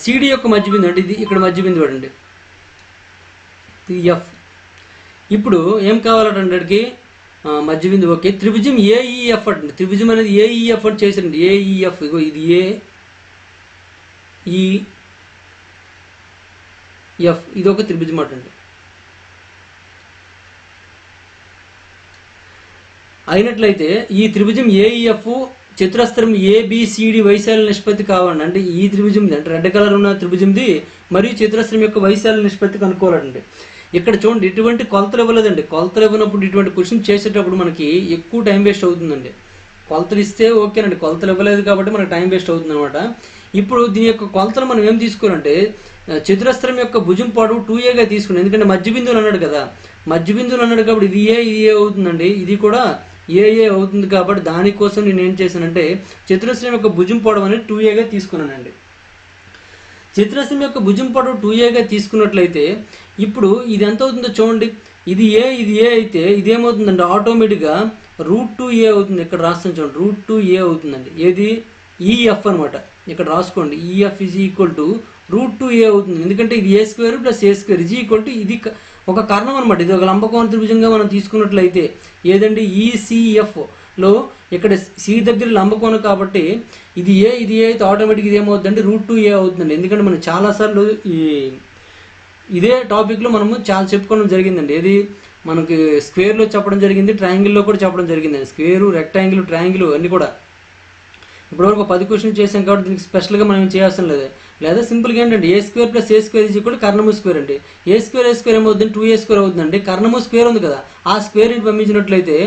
CD యొక్క మధ్య బిందువు అంటే ఇది ఇక్కడ మధ్య బిందువు అండి. ఇది F. ఇప్పుడు ఏం కావాలంటే మధ్య బిందువు ఓకే. త్రిభుజం AEF అండి. త్రిభుజం అనేది AEF అని చేసారండి. AEF ఇగో ఇది AEF ఇది ఒక త్రిభుజం అటండి. అయినట్లయితే ఈ త్రిభుజం AEF చతురస్రం ABCD వైశాల్య నిష్పత్తి కావాలండి. అంటే ఈ త్రిభుజం అంటే రెడ్ కలర్ ఉన్న త్రిభుజంది మరియు చతురస్రం యొక్క వైశాల్య నిష్పత్తి కనుక్కోవాలండి. ఇక్కడ చూడండి ఇటువంటి కొలతలు ఇవ్వలేదండి. కొలతలు ఇవ్వనప్పుడు ఇటువంటి క్వశ్చన్ చేసేటప్పుడు మనకి ఎక్కువ టైం వేస్ట్ అవుతుందండి. కొలతలు ఇస్తే ఓకేనండి, కొలతలు ఇవ్వలేదు కాబట్టి మనకు టైం వేస్ట్ అవుతుంది అనమాట. ఇప్పుడు దీని యొక్క కొలతలు మనం ఏం తీసుకోవాలంటే చతురస్రం యొక్క భుజం పొడవు 2aగా తీసుకున్నాం. ఎందుకంటే మధ్య బిందువులు అన్నాడు కదా, మధ్య బిందువులు అన్నాడు కాబట్టి ఇది ఏ అవుతుందండి, ఇది కూడా AA అవుతుంది. కాబట్టి దానికోసం నేను ఏం చేశానంటే చతురస్రం యొక్క భుజం పొడవు అనేది 2aగా తీసుకున్నానండి. చతురస్రం యొక్క భుజం పొడవు 2aగా తీసుకున్నట్లయితే ఇప్పుడు ఇది ఎంత అవుతుందో చూడండి. ఇది ఏ అయితే ఇదేమవుతుందండి ఆటోమేటిక్గా √2a అవుతుంది. ఇక్కడ రాస్తాను చూడండి, √2a అవుతుందండి. ఏది ఈఎఫ్ అనమాట. ఇక్కడ రాసుకోండి, EF is equal to √2a అవుతుంది. ఎందుకంటే ఇది a² + a² is equal to ఇది ఒక కర్ణం అనమాట. ఇది ఒక లంబకోణ త్రిభుజంగా మనం తీసుకున్నట్లయితే ఏదండి ఈసీఎఫ్లో ఇక్కడ సి దగ్గర లంబకోణం కాబట్టి ఇది ఏ అయితే ఆటోమేటిక్ ఇది ఏమవుతుందంటే √2a అవుతుందండి. ఎందుకంటే మనం చాలాసార్లు ఇదే టాపిక్లో మనము చాలా చెప్పుకోవడం జరిగిందండి. ఏది మనకి స్క్వేర్లో చెప్పడం జరిగింది, ట్రయాంగిల్లో కూడా చెప్పడం జరిగిందండి. స్క్వేరు, రెక్టాంగిల్, ట్రయాంగిల్ అన్నీ కూడా ఇప్పటివరకు 10 క్వశ్చన్ చేసాం కాబట్టి దీనికి స్పెషల్గా మనం చేయాల్సిన లేదు. లేదా సింపుల్గా ఏంటంటే a² + a² is equal కర్ణము square అండి. a² ఏమవుతుంది 2a² అవుతుందండి. కర్ణము స్క్వేర్ ఉంది కదా, ఆ స్క్వేర్ పంపించినట్లయితే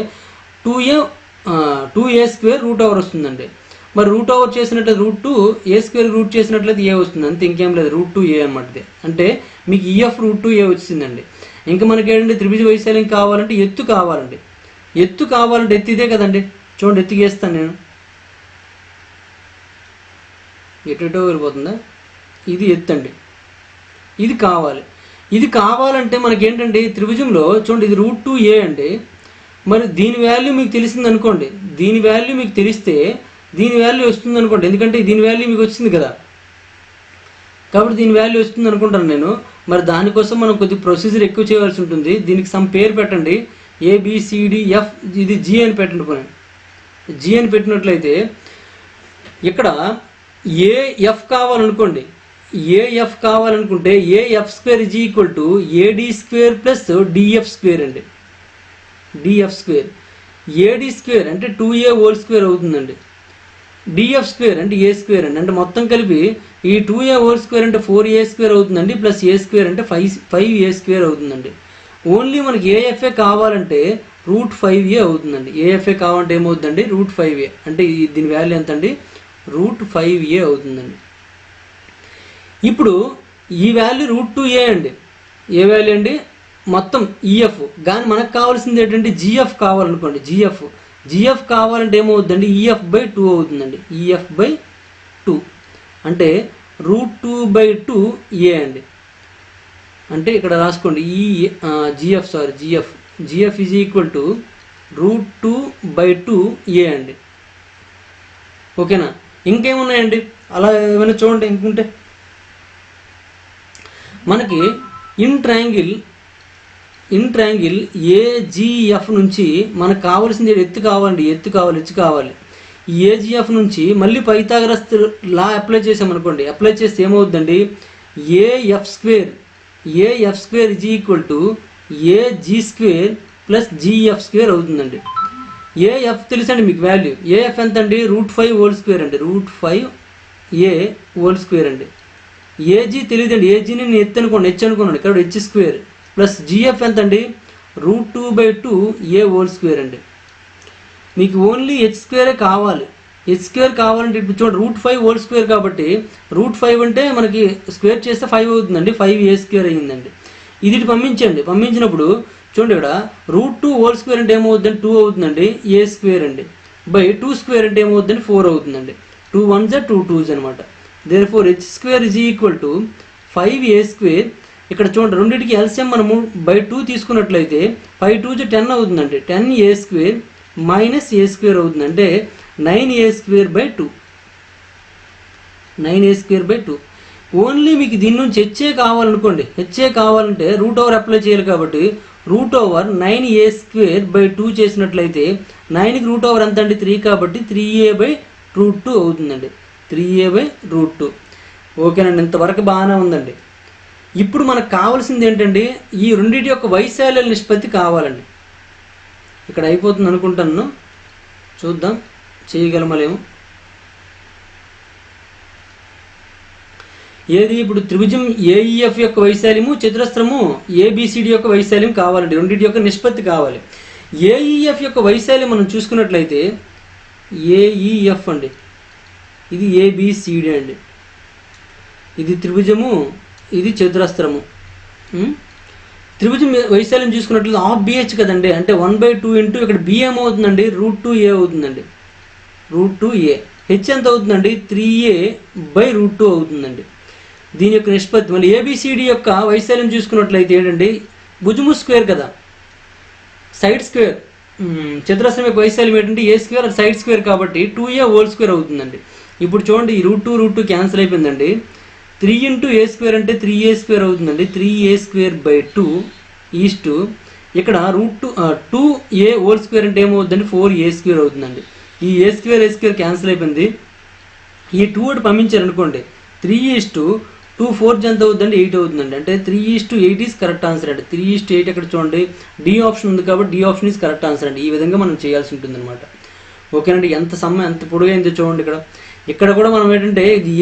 2a² √ఓవర్ వస్తుందండి. మరి √ఓవర్ చేసినట్లయితే √2a² రూట్ చేసినట్లయితే a వస్తుంది. అంతే, ఇంకేం లేదు, √2a అనమాట. అంటే మీకు ఈఎఫ్ √2a వచ్చిందండి. ఇంకా మనకి ఏంటంటే త్రిభుజ వైశాల్యం కావాలంటే ఎత్తు కావాలండి. ఎత్తు ఇదే కదండి. చూడండి, ఎత్తుకి వేస్తాను నేను, ఎటో వెళ్ళిపోతుందా, ఇది ఎత్తు అండి. ఇది కావాలంటే మనకేంటండి త్రిభుజంలో చూడండి, ఇది √2a అండి. మరి దీని వాల్యూ మీకు తెలిసింది అనుకోండి, దీని వాల్యూ మీకు తెలిస్తే దీని వాల్యూ వస్తుంది అనుకోండి. ఎందుకంటే దీని వాల్యూ మీకు వచ్చింది కదా, కాబట్టి దీని వాల్యూ వస్తుంది అనుకుంటాను నేను. మరి దానికోసం మనం కొద్ది ప్రొసీజర్ ఎక్కువ చేయవలసి ఉంటుంది. దీనికి సమ్ పేరు పెట్టండి, ABCDF, ఇది G అని పెట్టండి. పోనీ G అని పెట్టినట్లయితే ఇక్కడ AF కావాలనుకోండి, AF కావాలనుకుంటే AF² is equal to AD² + DF² అండి. DF², AD² అంటే 2a² అవుతుందండి. DF² అంటే a² అండి. అంటే మొత్తం కలిపి ఈ 2a² అంటే 4a² అవుతుందండి, ప్లస్ a² అంటే 5a² అవుతుందండి. ఓన్లీ మనకి AFA కావాలంటే √5a అవుతుందండి. AFA కావాలంటే ఏమవుతుందండి √5a. అంటే దీని వాల్యూ ఎంత అండి √5a అవుతుందండి. ఇప్పుడు ఈ వాల్యూ √2a అండి. ఏ వాల్యూ అండి మొత్తం ఈఎఫ్. కానీ మనకు కావాల్సింది ఏంటంటే GF కావాలనుకోండి. GF కావాలంటే ఏమవుతుందండి EF/2 అవుతుందండి. EF/2 అంటే √2/2a అండి. అంటే ఇక్కడ రాసుకోండి, GF is equal to √2/2a అండి. ఓకేనా? ఇంకేమున్నాయండి అలా ఏమైనా చూడండి. ఇంకుంటే మనకి ఇన్ ట్రయాంగిల్ AGF నుంచి మనకు కావాల్సింది ఎత్తు కావాలండి. ఎత్తు కావాలి. ఈ AGF నుంచి మళ్ళీ పైథాగరస్ లా అప్లై చేసామనుకోండి. అప్లై చేస్తే ఏమవుతుందండి AF² is equal to AG² + GF² అవుతుందండి. AF తెలుసండి మీకు వాల్యూ. AF ఎంత అండి √5² అండి. √5a² అండి. AG తెలియదండి. AGని నేను ఎత్తు అనుకోండి, అనుకున్నాను. ఇక్కడ H² ప్లస్ GF ఎంత అండి √2/2a² అండి. మీకు ఓన్లీ H² కావాలి. H² కావాలంటే ఇప్పుడు చూడండి, √5² కాబట్టి √5 అంటే మనకి స్క్వేర్ చేస్తే 5 అవుతుందండి. 5a² అయ్యిందండి. ఇది పంపించండి. పంపించినప్పుడు చూడండి, ఇక్కడ √2² అంటే ఏమవుతుందండి 2 అవుతుందండి. a² అండి బై 2² అంటే ఏమవుతుందండి 4 అవుతుందండి. 2 1s 2 2s అనమాట. Therefore H² is equal to 5a². ఇక్కడ చూడండి, రెండింటికి ఎల్సిఎం మనము /2 తీసుకున్నట్లయితే 5 2s 10 అవుతుందండి. 10a² మైనస్ a² అవుతుంది. అంటే 9a²/2. 9a²/2. ఓన్లీ మీకు దీని నుంచి HA కావాలనుకోండి. HA కావాలంటే √ఓవర్ అప్లై చేయాలి కాబట్టి √ఓవర్ 9a²/2 చేసినట్లయితే 9కి √ఓవర్ ఎంత అండి 3 కాబట్టి 3a/√2 అవుతుందండి. 3a/√2. ఓకేనండి, ఇంతవరకు బాగానే ఉందండి. ఇప్పుడు మనకు కావాల్సింది ఏంటండి ఈ రెండింటి యొక్క వైశాల్యాల నిష్పత్తి కావాలండి. ఇక్కడ అయిపోతుంది అనుకుంటాను, చూద్దాం చేయగలమలేము. ఏది ఇప్పుడు త్రిభుజం AEF యొక్క వైశాల్యము, చతురస్రము ABCD యొక్క వైశాల్యం కావాలండి. రెండింటి యొక్క నిష్పత్తి కావాలి. AEF యొక్క వైశాల్యం మనం చూసుకున్నట్లయితే AEF అండి, ఇది ABCD అండి. ఇది త్రిభుజము, ఇది చతురస్రము. త్రిభుజం వైశాల్యం చూసుకున్నట్లయితే హాఫ్ BH కదండి. అంటే 1/2 ఇంటూ ఇక్కడ B ఏమవుతుందండి √2a అవుతుందండి. √2a. H ఎంత అవుతుందండి 3a/√2 అవుతుందండి. దీని యొక్క నిష్పత్తి. మళ్ళీ ABCD యొక్క వైశాల్యం చూసుకున్నట్లయితే ఏంటండి భుజము స్క్వేర్ కదా, సైడ్ స్క్వేర్ చతురస్రం యొక్క వైశాల్యం ఏంటంటే ఏ స్క్వేర్ సైడ్ స్క్వేర్ కాబట్టి 2a హోల్ స్క్వేర్ అవుతుందండి. ఇప్పుడు చూడండి ఈ రూట్ 2 క్యాన్సిల్ అయిపోయిందండి. 3 ఇంటూ ఏ స్క్వేర్ అంటే 3a స్క్వేర్ అవుతుందండి. 3a² 2 ఈస్టు ఇక్కడ √2a హోల్ స్క్వేర్ అంటే ఏమవుతుందండి 4a² అవుతుందండి. ఈ ఏ స్క్వేర్ క్యాన్సిల్ అయిపోయింది. ఈ 2 ఒకటి పంపించారు అనుకోండి 3:2 4 ఎంత అవుతుందండి 8 అవుతుందండి. అంటే 3:8 ఈజ్ కరెక్ట్ ఆన్సర్ అండి. 3:8 ఇక్కడ చూడండి డి ఆప్షన్ ఉంది కాబట్టి D option is correct answer అండి. ఈ విధంగా మనం చేయాల్సి ఉంటుంది అనమాట. ఓకేనండి. ఎంత పొడుగైందో చూడండి. ఇక్కడ కూడా మనం ఏంటంటే ఇది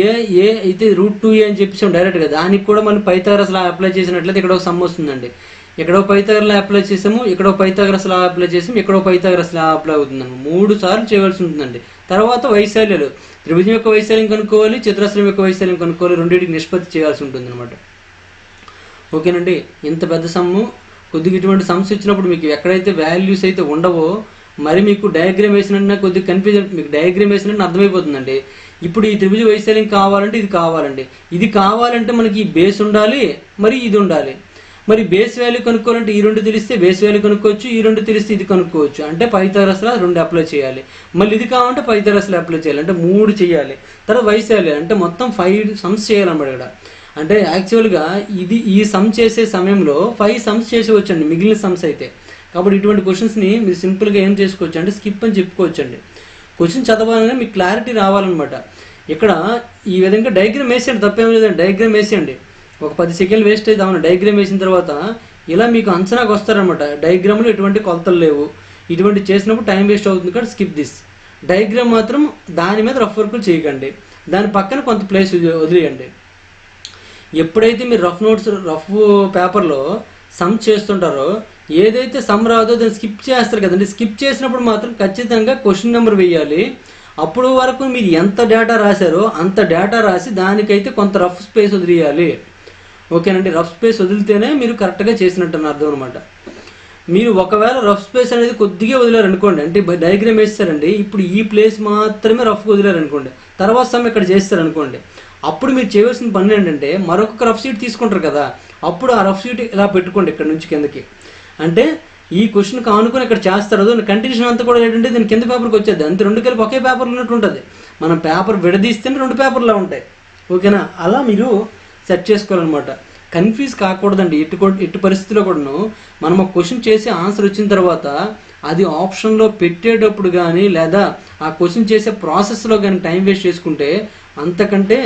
ఏ అయితే √2a అని చెప్పేసాం డైరెక్ట్గా, దానికి కూడా మనం పైథాగరస్ లా అప్లై చేసినట్లయితే ఇక్కడ ఒక సమ్ వస్తుందండి. ఎక్కడో పైథాగరస్ లా అప్లై చేసాము, ఎక్కడో పైథాగరస్ లా అప్లై చేసాము, ఎక్కడో పైథాగరస్ లా అప్లై అవుతుందండి. 3 సార్లు చేయవలసి ఉంటుందండి. తర్వాత వైశాల్యాలు త్రిభుజం యొక్క వైశాల్యం కనుక్కోవాలి, చతురస్రం యొక్క వైశాల్యం కనుక్కోవాలి, రెండింటికి నిష్పత్తి చేయాల్సి ఉంటుంది అనమాట. ఓకేనండి. ఇంత పెద్ద సమ్ము కొద్దిగా ఇటువంటి సమ్స్ ఇచ్చినప్పుడు మీకు ఎక్కడైతే వాల్యూస్ అయితే ఉండవో మరి మీకు డయాగ్రామ్ వేసినట్టు కొద్దిగా కన్ఫ్యూజన్, మీకు డయాగ్రామ్ వేసినట్టు అర్థమైపోతుందండి. ఇప్పుడు ఈ త్రిభుజ వైశాల్యం కావాలంటే ఇది కావాలండి, ఇది కావాలంటే మనకి ఈ బేస్ ఉండాలి, మరి ఇది ఉండాలి. మరి బేస్ వాల్యూ కనుక్కోవాలంటే ఈ 2 తెలిస్తే బేస్ వాల్యూ కనుక్కోవచ్చు, ఈ 2 తెలిస్తే ఇది కనుక్కోవచ్చు. అంటే పైథాగరస్లా 2 అప్లై చేయాలి. మళ్ళీ ఇది కావాలంటే పైథాగరస్లా అప్లై చేయాలి. అంటే 3 చేయాలి. తర్వాత వైశాల్యం అంటే మొత్తం 5 సమ్స్ చేయాలన్నమాట ఇక్కడ. అంటే యాక్చువల్గా ఈ సమ్ చేసే సమయంలో 5 సమ్స్ చేసేవచ్చండి మిగిలిన సమ్స్ అయితే. కాబట్టి ఇటువంటి క్వశ్చన్స్ని మీరు సింపుల్గా ఏం చేసుకోవచ్చు అంటే స్కిప్ అని చెప్పుకోవచ్చండి. క్వశ్చన్ చదవాలనే మీకు క్లారిటీ రావాలన్నమాట. ఇక్కడ ఈ విధంగా డయాగ్రామ్ వేసేయండి, తప్పేం లేదండి. డయాగ్రామ్ వేసేయండి, ఒక 10 సెకండ్లు వేస్ట్ అయితే అవును. డయాగ్రామ్ వేసిన తర్వాత ఇలా మీకు అంచనాకు వస్తారనమాట. డయాగ్రామ్లో ఎటువంటి కొలతలు లేవు, ఇటువంటి చేసినప్పుడు టైం వేస్ట్ అవుతుంది కాబట్టి స్కిప్ దిస్. డయాగ్రామ్ మాత్రం దాని మీద రఫ్ వర్క్ చేయకండి, దాని పక్కన కొంత ప్లేస్ వదిలేయండి. ఎప్పుడైతే మీరు రఫ్ పేపర్లో సమ్ చేస్తుంటారో ఏదైతే సమ్ రాదో దాన్ని స్కిప్ చేస్తారు కదండి. స్కిప్ చేసినప్పుడు మాత్రం ఖచ్చితంగా క్వశ్చన్ నెంబర్ వేయాలి. అప్పుడు వరకు మీరు ఎంత డేటా రాశారో అంత డేటా రాసి దానికైతే కొంత రఫ్ స్పేస్ వదిలేయాలి. ఓకేనండి. రఫ్ స్పేస్ వదిలితేనే మీరు కరెక్ట్గా చేసినట్టు అని అర్థం అనమాట. మీరు ఒకవేళ రఫ్ స్పేస్ అనేది కొద్దిగా వదిలేరనుకోండి, అంటే డయాగ్రామ్ వేస్తారండి, ఇప్పుడు ఈ ప్లేస్ మాత్రమే రఫ్గా వదిలేరనుకోండి, తర్వాత సమ్ ఇక్కడ చేస్తారనుకోండి, అప్పుడు మీరు చేయవలసిన పని ఏంటంటే మరొక రఫ్ షీట్ తీసుకుంటారు కదా, అప్పుడు ఆ రఫ్ షీట్ ఇలా పెట్టుకోండి ఇక్కడ నుంచి కిందకి. అంటే ఈ క్వశ్చన్కి ఆనుకొని ఇక్కడ చేస్తారు, కంటిన్యూషన్ అంతా కూడా ఏంటంటే దీని కింద పేపర్కి వచ్చేది అంతే. 2 కలిపి ఒకే పేపర్ ఉన్నట్టు ఉంటుంది. మనం పేపర్ విడదీస్తేనే 2 పేపర్లా ఉంటాయి. ఓకేనా? అలా మీరు సెట్ చేసుకోవాలన్నమాట. కన్ఫ్యూజ్ కాకూడదండి. ఎట్టి పరిస్థితిలో కూడాను మనం ఒక క్వశ్చన్ చేసి ఆన్సర్ వచ్చిన తర్వాత అది ఆప్షన్లో పెట్టేటప్పుడు కానీ లేదా ఆ క్వశ్చన్ చేసే ప్రాసెస్లో కానీ టైం వేస్ట్ చేసుకుంటే అంతకంటే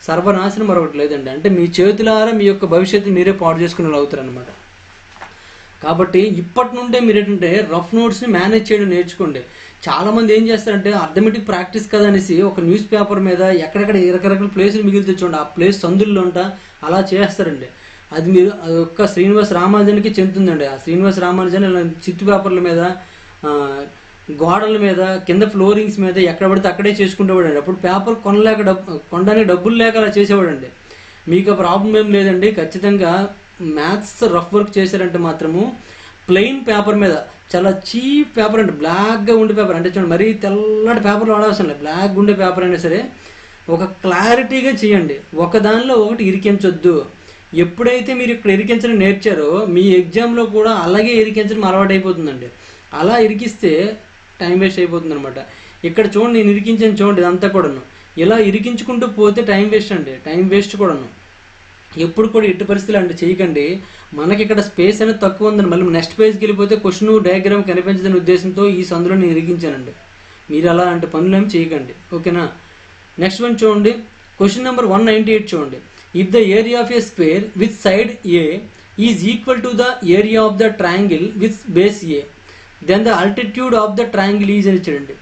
సర్వనాశనం మరొకటి లేదండి. అంటే మీ చేతులారా మీ యొక్క భవిష్యత్తు మీరే పాడు చేసుకునే అవుతారనమాట. కాబట్టి ఇప్పటి నుండే మీరు ఏంటంటే రఫ్ నోట్స్ని మేనేజ్ చేయడం నేర్చుకోండి. చాలామంది ఏం చేస్తారంటే అర్థమెటిక్ ప్రాక్టీస్ కదా అనేసి ఒక న్యూస్ పేపర్ మీద ఎక్కడెక్కడ రకరకాల ప్లేసులు మిగిలి తెచ్చుకోండి, ఆ ప్లేస్ సందుల్లో ఉంటా అలా చేస్తారండి. అది మీరు ఒక్క శ్రీనివాస రామానుజన్కి చెందుతుందండి. ఆ శ్రీనివాస రామానుజన్ చిత్తు పేపర్ల మీద, గోడల మీద, కింద ఫ్లోరింగ్స్ మీద ఎక్కడ పడితే అక్కడే చేసుకుంటేవాడండి. అప్పుడు పేపర్ కొనడానికి డబ్బులు లేక అలా చేసేవాడండి. మీకు ఆ ప్రాబ్లం ఏం లేదండి. ఖచ్చితంగా మ్యాథ్స్ రఫ్ వర్క్ చేశారంటే మాత్రము ప్లెయిన్ పేపర్ మీద, చాలా చీప్ పేపర్ అండి, బ్లాక్గా ఉండే పేపర్, అంటే చూడండి మరీ తెల్లటి పేపర్లు వాడవలసిన లేదు, బ్లాక్గా ఉండే పేపర్ అయినా సరే ఒక క్లారిటీగా చేయండి. ఒకదానిలో ఒకటి ఇరికించొద్దు. ఎప్పుడైతే మీరు ఇక్కడ ఇరికించడం నేర్చారో మీ ఎగ్జామ్లో కూడా అలాగే ఇరికించడం అలవాటు అయిపోతుందండి. అలా ఇరికిస్తే టైం వేస్ట్ అయిపోతుంది అనమాట. ఇక్కడ చూడండి నేను ఇరికించాను చూడండి, ఇదంతా కూడాను ఇలా ఇరికించుకుంటూ పోతే టైం వేస్ట్ అండి, టైం వేస్ట్ కూడాను. ఎప్పుడు కూడా ఎట్టి పరిస్థితులు అంటే చేయకండి. మనకి ఇక్కడ స్పేస్ అనేది తక్కువ ఉందని మళ్ళీ నెక్స్ట్ పేజ్కి వెళ్ళిపోతే క్వశ్చన్ డయాగ్రామ్ కనిపించదనే ఉద్దేశంతో ఈ సందులో నేను ఇరిగించానండి. మీరు అలా అంటే పనులు ఏమి చేయకండి. ఓకేనా? నెక్స్ట్ వన్ చూడండి, క్వశ్చన్ నెంబర్ 198 చూడండి. If the area of a square with side A is equal to the area of the triangle with base A, then the altitude of the triangle is అని చూడండి.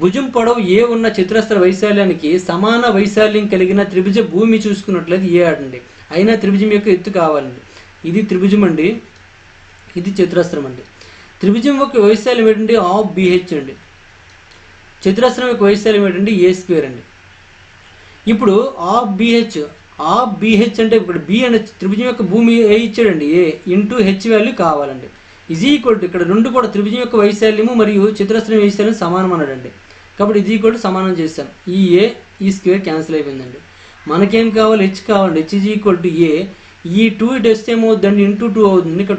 భుజం పొడవు ఏ ఉన్న చతురస్ర వైశాల్యానికి సమాన వైశాల్యం కలిగిన త్రిభుజ భూమి చూసుకున్నట్లయితే ఏ ఆడండి. అయినా త్రిభుజం యొక్క ఎత్తు కావాలండి. ఇది త్రిభుజం అండి, ఇది చతురస్రం అండి. త్రిభుజం యొక్క వైశాల్యం ఏంటంటే ఆఫ్ BH అండి. చతురస్రం యొక్క వైశాల్యం ఏంటంటే A² అండి. ఇప్పుడు ఆఫ్ BH అంటే ఇప్పుడు B అనే త్రిభుజం యొక్క భూమి ఏ ఇచ్చాడండి, A ఇంటూ H వాల్యూ కావాలండి. ఈజ్ ఈక్వల్ టు ఇక్కడ 2 కూడా త్రిభుజం యొక్క వైశాల్యము మరియు చతురస్రం వైశాల్యం సమానం అన్నాడండి. కాబట్టి ఇది ఈక్వల్ టు సమానం చేస్తాం. ఈ A ఈ స్క్వేర్ క్యాన్సిల్ అయిపోయిందండి. మనకేం కావాలి, H కావాలండి. H is equal to A ఈ 2 ఇటు వస్తే ఏమవుతుందండి, ఇంటూ 2 అవుతుంది. ఇక్కడ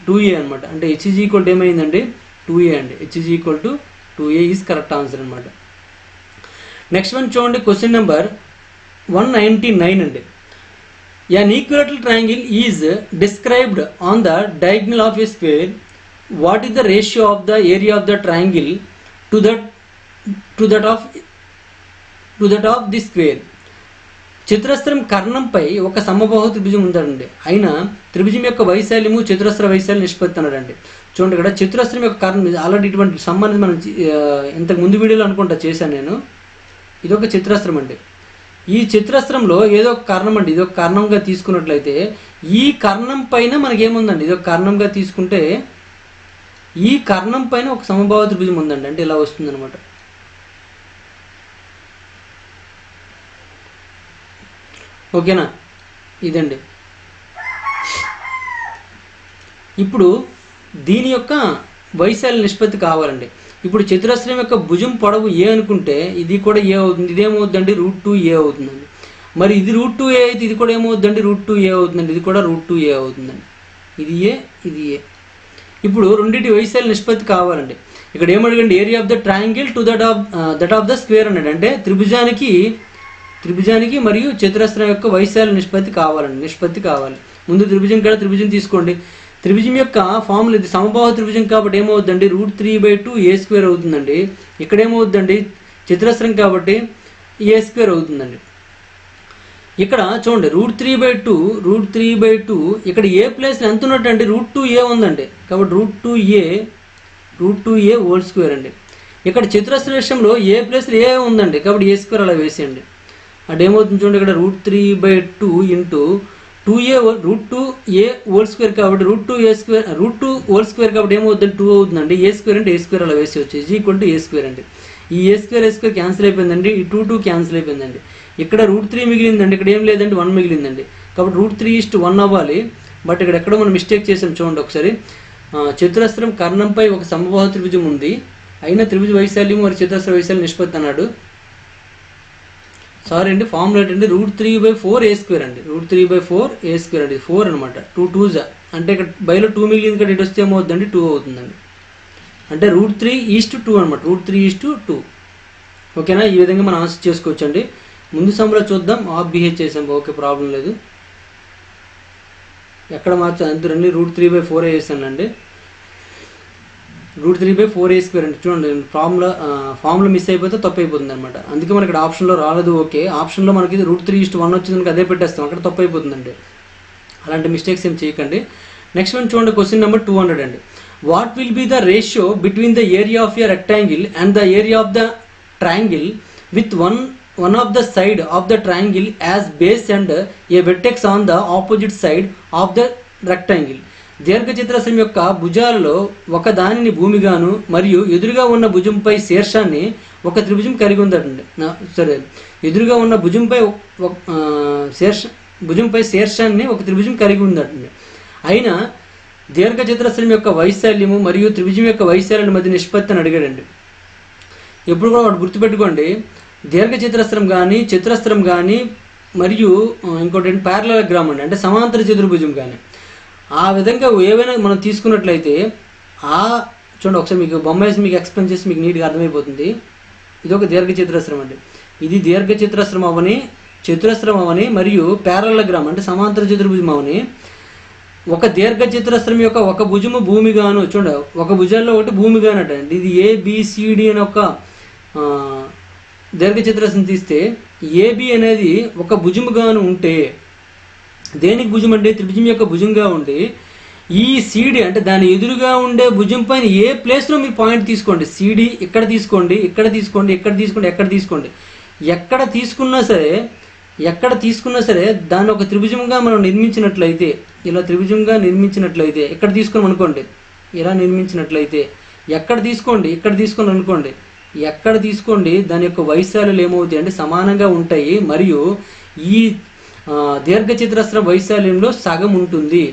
2a అనమాట. అంటే h ఈజ్ ఈక్వల్ టు ఏమైందండి 2a అండి. h is equal to 2a is correct answer అనమాట. నెక్స్ట్ వన్ చూడండి, క్వశ్చన్ నెంబర్ 199 అండి. An equilateral triangle is described on the diagonal of a square. What is the ratio of the area of the triangle to that of the square? చతురస్రం కర్ణంపై ఒక సమబాహు త్రిభుజం ఉందండి. అయినా త్రిభుజం యొక్క వైశాల్యము చతురస్ర వైశాల్య నిష్పత్తి అన్నాడండి. చూడండి, ఇక్కడ చతురస్రం యొక్క కర్ణం ఆల్రెడీ ఇటువంటి సంబంధించి మనం ఇంతకు ముందు వీడియోలో అనుకుంటా చేశాను నేను. ఇదొక చతురస్రం అండి. ఈ చతురస్రంలో ఏదో ఒక కర్ణం అండి, ఇదొక కర్ణంగా తీసుకున్నట్లయితే ఈ కర్ణం పైన మనకేముందండి, ఇదొక కర్ణంగా తీసుకుంటే ఈ కర్ణం పైన ఒక సమబాహు త్రిభుజం ఉందండి. అంటే ఇలా వస్తుంది అనమాట. ఓకేనా, ఇదండి. ఇప్పుడు దీని యొక్క వైశాల్య నిష్పత్తి కావాలండి. ఇప్పుడు చతురస్రం యొక్క భుజం పొడవు ఏ అనుకుంటే ఇది కూడా ఏ అవుతుంది. ఇదేమవుతుందండి √2a అవుతుందండి. మరి ఇది √2a అయితే ఇది కూడా ఏమవుతుందండి √2a అవుతుందండి. ఇది కూడా √2a అవుతుందండి. ఇది ఏ, ఇది ఏ. ఇప్పుడు రెండింటి వైశాల్య నిష్పత్తి కావాలండి. ఇక్కడ ఏమడగండి, area of the triangle to that of the square అన్నాడు. అంటే త్రిభుజానికి మరియు చతురస్రం యొక్క వైశాల్య నిష్పత్తి కావాలండి. నిష్పత్తి కావాలి. ముందు త్రిభుజం కూడా త్రిభుజం తీసుకోండి. త్రిభుజం యొక్క ఫార్ములా ఇది సమబాహు త్రిభుజం కాబట్టి ఏమవుతుందండి √3/2a² అవుతుందండి. ఇక్కడ ఏమవుతుందండి చతురస్రం కాబట్టి a² అవుతుందండి. ఇక్కడ చూడండి √3/2 ఇక్కడ ఏ ప్లేస్లో ఎంత ఉన్నట్టు √2a ఉందండి. కాబట్టి √2a² అండి. ఇక్కడ చతురస్ర విషయంలో ఏ ప్లేస్లో ఏ ఉందండి కాబట్టి a² అలా వేసేయండి. అంటే ఏమవుతుంది చూడండి, ఇక్కడ √3/2 ఇంటూ 2a √2a² కాబట్టి √2 కాబట్టి ఏమవుతుంది 2 అవుతుందండి. a² అంటే a² అలా వేసేయచ్చు. ఈజ్ ఈక్వల్ టు a² అండి. ఈ a² క్యాన్సిల్ అయిపోయిందండి. ఈ 2 క్యాన్సిల్ అయిపోయిందండి. ఇక్కడ √3 మిగిలిందండి. ఇక్కడ ఏం లేదండి 1 మిగిలిందండి. కాబట్టి √3:1 అవ్వాలి. బట్ ఇక్కడ ఎక్కడో మనం మిస్టేక్ చేసాం. చూడండి ఒకసారి. చతురస్రం కర్ణంపై ఒక సమబాహు త్రిభుజం ఉంది. అయినా త్రిభుజ వైశాల్యం మరియు చతురస్ర వైశాల్య నిష్పత్తి అన్నాడు. సారీ అండి, ఫార్ములా ఏంటంటే √3/4a² అండి. √3/4a² అండి. 4 అనమాట. 2 2s అంటే ఇక్కడ బైలో 2 మిగిలింది కదా, ఇటు వస్తే ఏమవుతుందండి 2 అవుతుందండి. అంటే √3:2 అనమాట. √3:2. ఓకేనా, ఈ విధంగా మనం ఆన్సర్ చేసుకోవచ్చు అండి. ముందు సమ్లో చూద్దాం. ఆఫ్ బిహేవ్ చేసాం, ఓకే, ప్రాబ్లం లేదు. ఎక్కడ మార్చాలి అంతే రండి. √3/4 వేసానండి. √3/4a² అంటే చూడండి, ఫార్ములా మిస్ అయిపోతే తప్పు అయిపోతుంది అనమాట. అందుకే మనకి ఇక్కడ ఆప్షన్లో రాలేదు. ఓకే, ఆప్షన్లో మనకి √3:1 వచ్చింది, అదే పెట్టేస్తాం, అక్కడ తప్పు అయిపోతుందండి. అలాంటి మిస్టేక్స్ ఏం చేయకండి. నెక్స్ట్ వన్ చూడండి, క్వశ్చన్ నెంబర్ 200 అండి. What will be the ratio between the area of a rectangle and the area of the triangle with one of the side of the triangle as base and a vertex on the opposite side of the rectangle? దీర్ఘచతురస్రం యొక్క భుజాలలో ఒక దానిని భూమిగాను మరియు ఎదురుగా ఉన్న భుజంపై శీర్షాన్ని ఒక త్రిభుజం కలిగి ఉందండి. ఎదురుగా ఉన్న భుజంపై శీర్షాన్ని ఒక త్రిభుజం కలిగి ఉందండి. అయినా దీర్ఘచతురస్రం యొక్క వైశాల్యము మరియు త్రిభుజం యొక్క వైశాల్యం మధ్య నిష్పత్తి అని అడిగాడండి. ఎప్పుడు కూడా వాడు గుర్తుపెట్టుకోండి, దీర్ఘచతురస్రం కానీ చతురస్రం కానీ మరియు ఇంకోటి ప్యారలలోగ్రామ్ అండి, అంటే సమాంతర చతుర్భుజం కానీ ఆ విధంగా ఏవైనా మనం తీసుకున్నట్లయితే చూడండి ఒకసారి మీకు బొమ్మ వేసి మీకు ఎక్స్ప్లెయిన్ చేసి మీకు నీట్గా అర్థమైపోతుంది. ఇది ఒక దీర్ఘచతురస్రం అండి. ఇది దీర్ఘచతురస్రం అవని, చతురస్రం అవని మరియు ప్యారలలోగ్రామ్ అంటే సమాంతర చతుర్భుజం అవని ఒక దీర్ఘచతురస్రం యొక్క ఒక భుజము భూమిగాను, చూడండి ఒక భుజాల్లో ఒకటి భూమిగానట అండి. ఇది ABCD అని ఒక దీర్ఘచతురస్రం తీస్తే AB అనేది ఒక భుజముగాను ఉంటే, దేనికి భుజం అంటే త్రిభుజం యొక్క భుజంగా ఉండి ఈ CD అంటే దాని ఎదురుగా ఉండే భుజం పైన ఏ ప్లేస్లో మీరు పాయింట్ తీసుకోండి. CD ఇక్కడ తీసుకోండి, ఇక్కడ తీసుకోండి, ఎక్కడ తీసుకోండి, ఎక్కడ తీసుకోండి, ఎక్కడ తీసుకున్నా సరే దాన్ని ఒక త్రిభుజంగా మనం నిర్మించినట్లయితే, ఇలా త్రిభుజంగా నిర్మించినట్లయితే, ఎక్కడ తీసుకొని అనుకోండి, ఇలా నిర్మించినట్లయితే ఎక్కడ తీసుకోండి, ఇక్కడ తీసుకొని అనుకోండి, ఎక్కడ తీసుకోండి, దాని యొక్క వైశాల్యాలు ఏమవుతాయి అంటే సమానంగా ఉంటాయి. మరియు ఈ దీర్ఘచతురస్రం వైశాల్యంలో సగం ఉంటుంది.